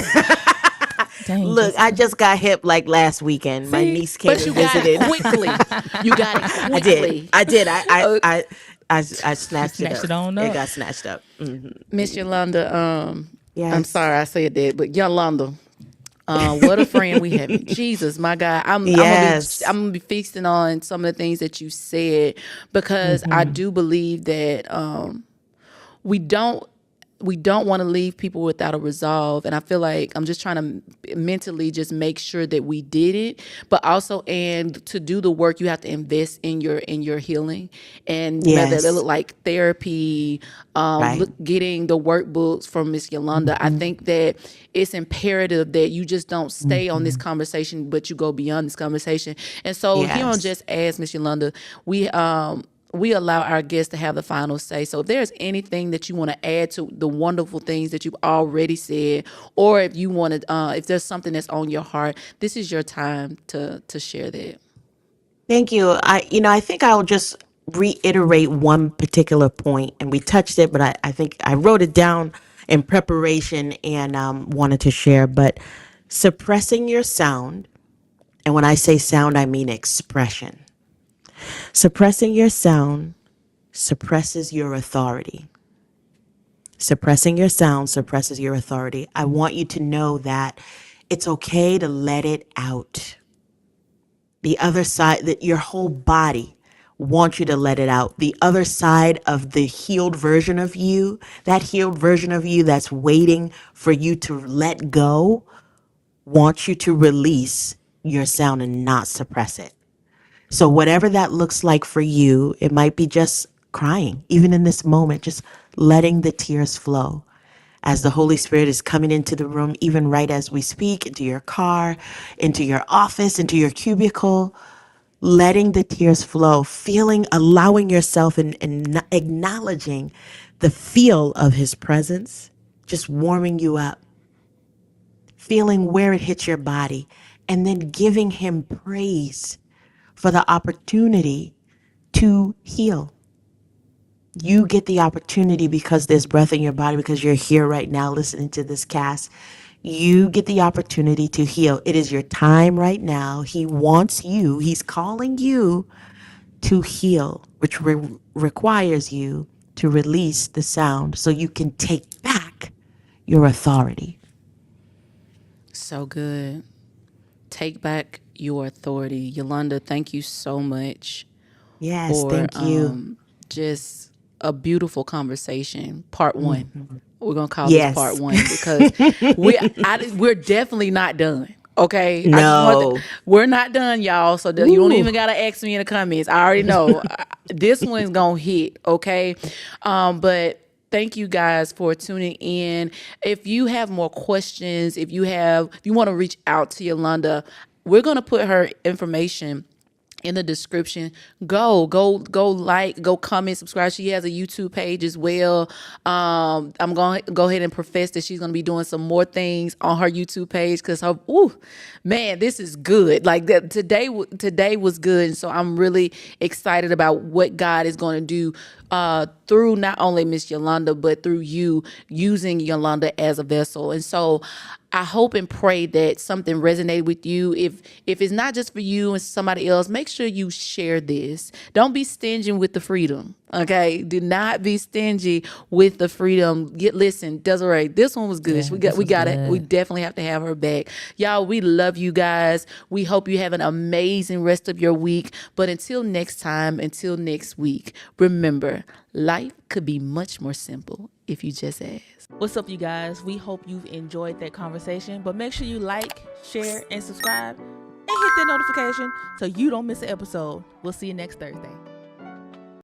Dang, Look, I just got hip like last weekend. My niece came and visited. Got it quickly. You got it quickly. I did. I snatched it up. It on up. It got snatched up. Miss Yolanda, Yes. I'm sorry I said that, but Yolanda, what a friend we have. Jesus, my God. I'm gonna be feasting on some of the things that you said, because I do believe that we don't want to leave people without a resolve. And I feel like I'm just trying to mentally just make sure that we did it, but also, and to do the work, you have to invest in your healing, and whether it look like therapy, getting the workbooks from Miss Yolanda. I think that it's imperative that you just don't stay on this conversation, but you go beyond this conversation. And so here on Just Ask, Miss Yolanda, we allow our guests to have the final say. So if there's anything that you want to add to the wonderful things that you've already said, or if you want to, if there's something that's on your heart, this is your time to share that. Thank you. I think I'll just reiterate one particular point, and we touched it, but I think I wrote it down in preparation and wanted to share. But suppressing your sound, and when I say sound, I mean expression. Suppressing your sound suppresses your authority. Suppressing your sound suppresses your authority. I want you to know that it's okay to let it out. The other side, that your whole body wants you to let it out. The other side of the healed version of you, that healed version of you that's waiting for you to let go, wants you to release your sound and not suppress it. So whatever that looks like for you, it might be just crying, even in this moment, just letting the tears flow as the Holy Spirit is coming into the room, even right as we speak, into your car, into your office, into your cubicle, letting the tears flow, allowing yourself and acknowledging the feel of his presence, just warming you up, feeling where it hits your body, and then giving him praise for the opportunity to heal. You get the opportunity because there's breath in your body, because you're here right now listening to this cast. You get the opportunity to heal. It is your time right now. He wants you. He's calling you to heal, which requires you to release the sound so you can take back your authority. So good. Take back your authority. Yolanda, thank you so much Yes, for thank you. just a beautiful conversation. Part one. We're gonna call this part Yes. one because we're definitely not done. Okay, I just want No. we're not done, y'all. So you don't Ooh. even gotta ask me in the comments. I already know this one's gonna hit. Okay, but thank you guys for tuning in. If you have more questions, if you want to reach out to Yolanda, we're gonna put her information in the description. Go like, go comment, subscribe. She has a YouTube page as well. I'm going to go ahead and profess that she's going to be doing some more things on her YouTube page because man, this is good. Like that today was good. And so I'm really excited about what God is going to do through not only Miss Yolanda, but through you using Yolanda as a vessel. And so I hope and pray that something resonated with you. If it's not just for you and somebody else, make sure you share this. Don't be stingy with the freedom. Okay, do not be stingy with the freedom. Listen, Desiree, this one was good. Yeah, we got it. good. We definitely have to have her back, y'all. We love you guys. We hope you have an amazing rest of your week. But until next time, until next week, remember, life could be much more simple if you just ask. What's up, you guys? We hope you've enjoyed that conversation, but make sure you like, share, and subscribe, and hit that notification so you don't miss an episode. We'll see you next Thursday.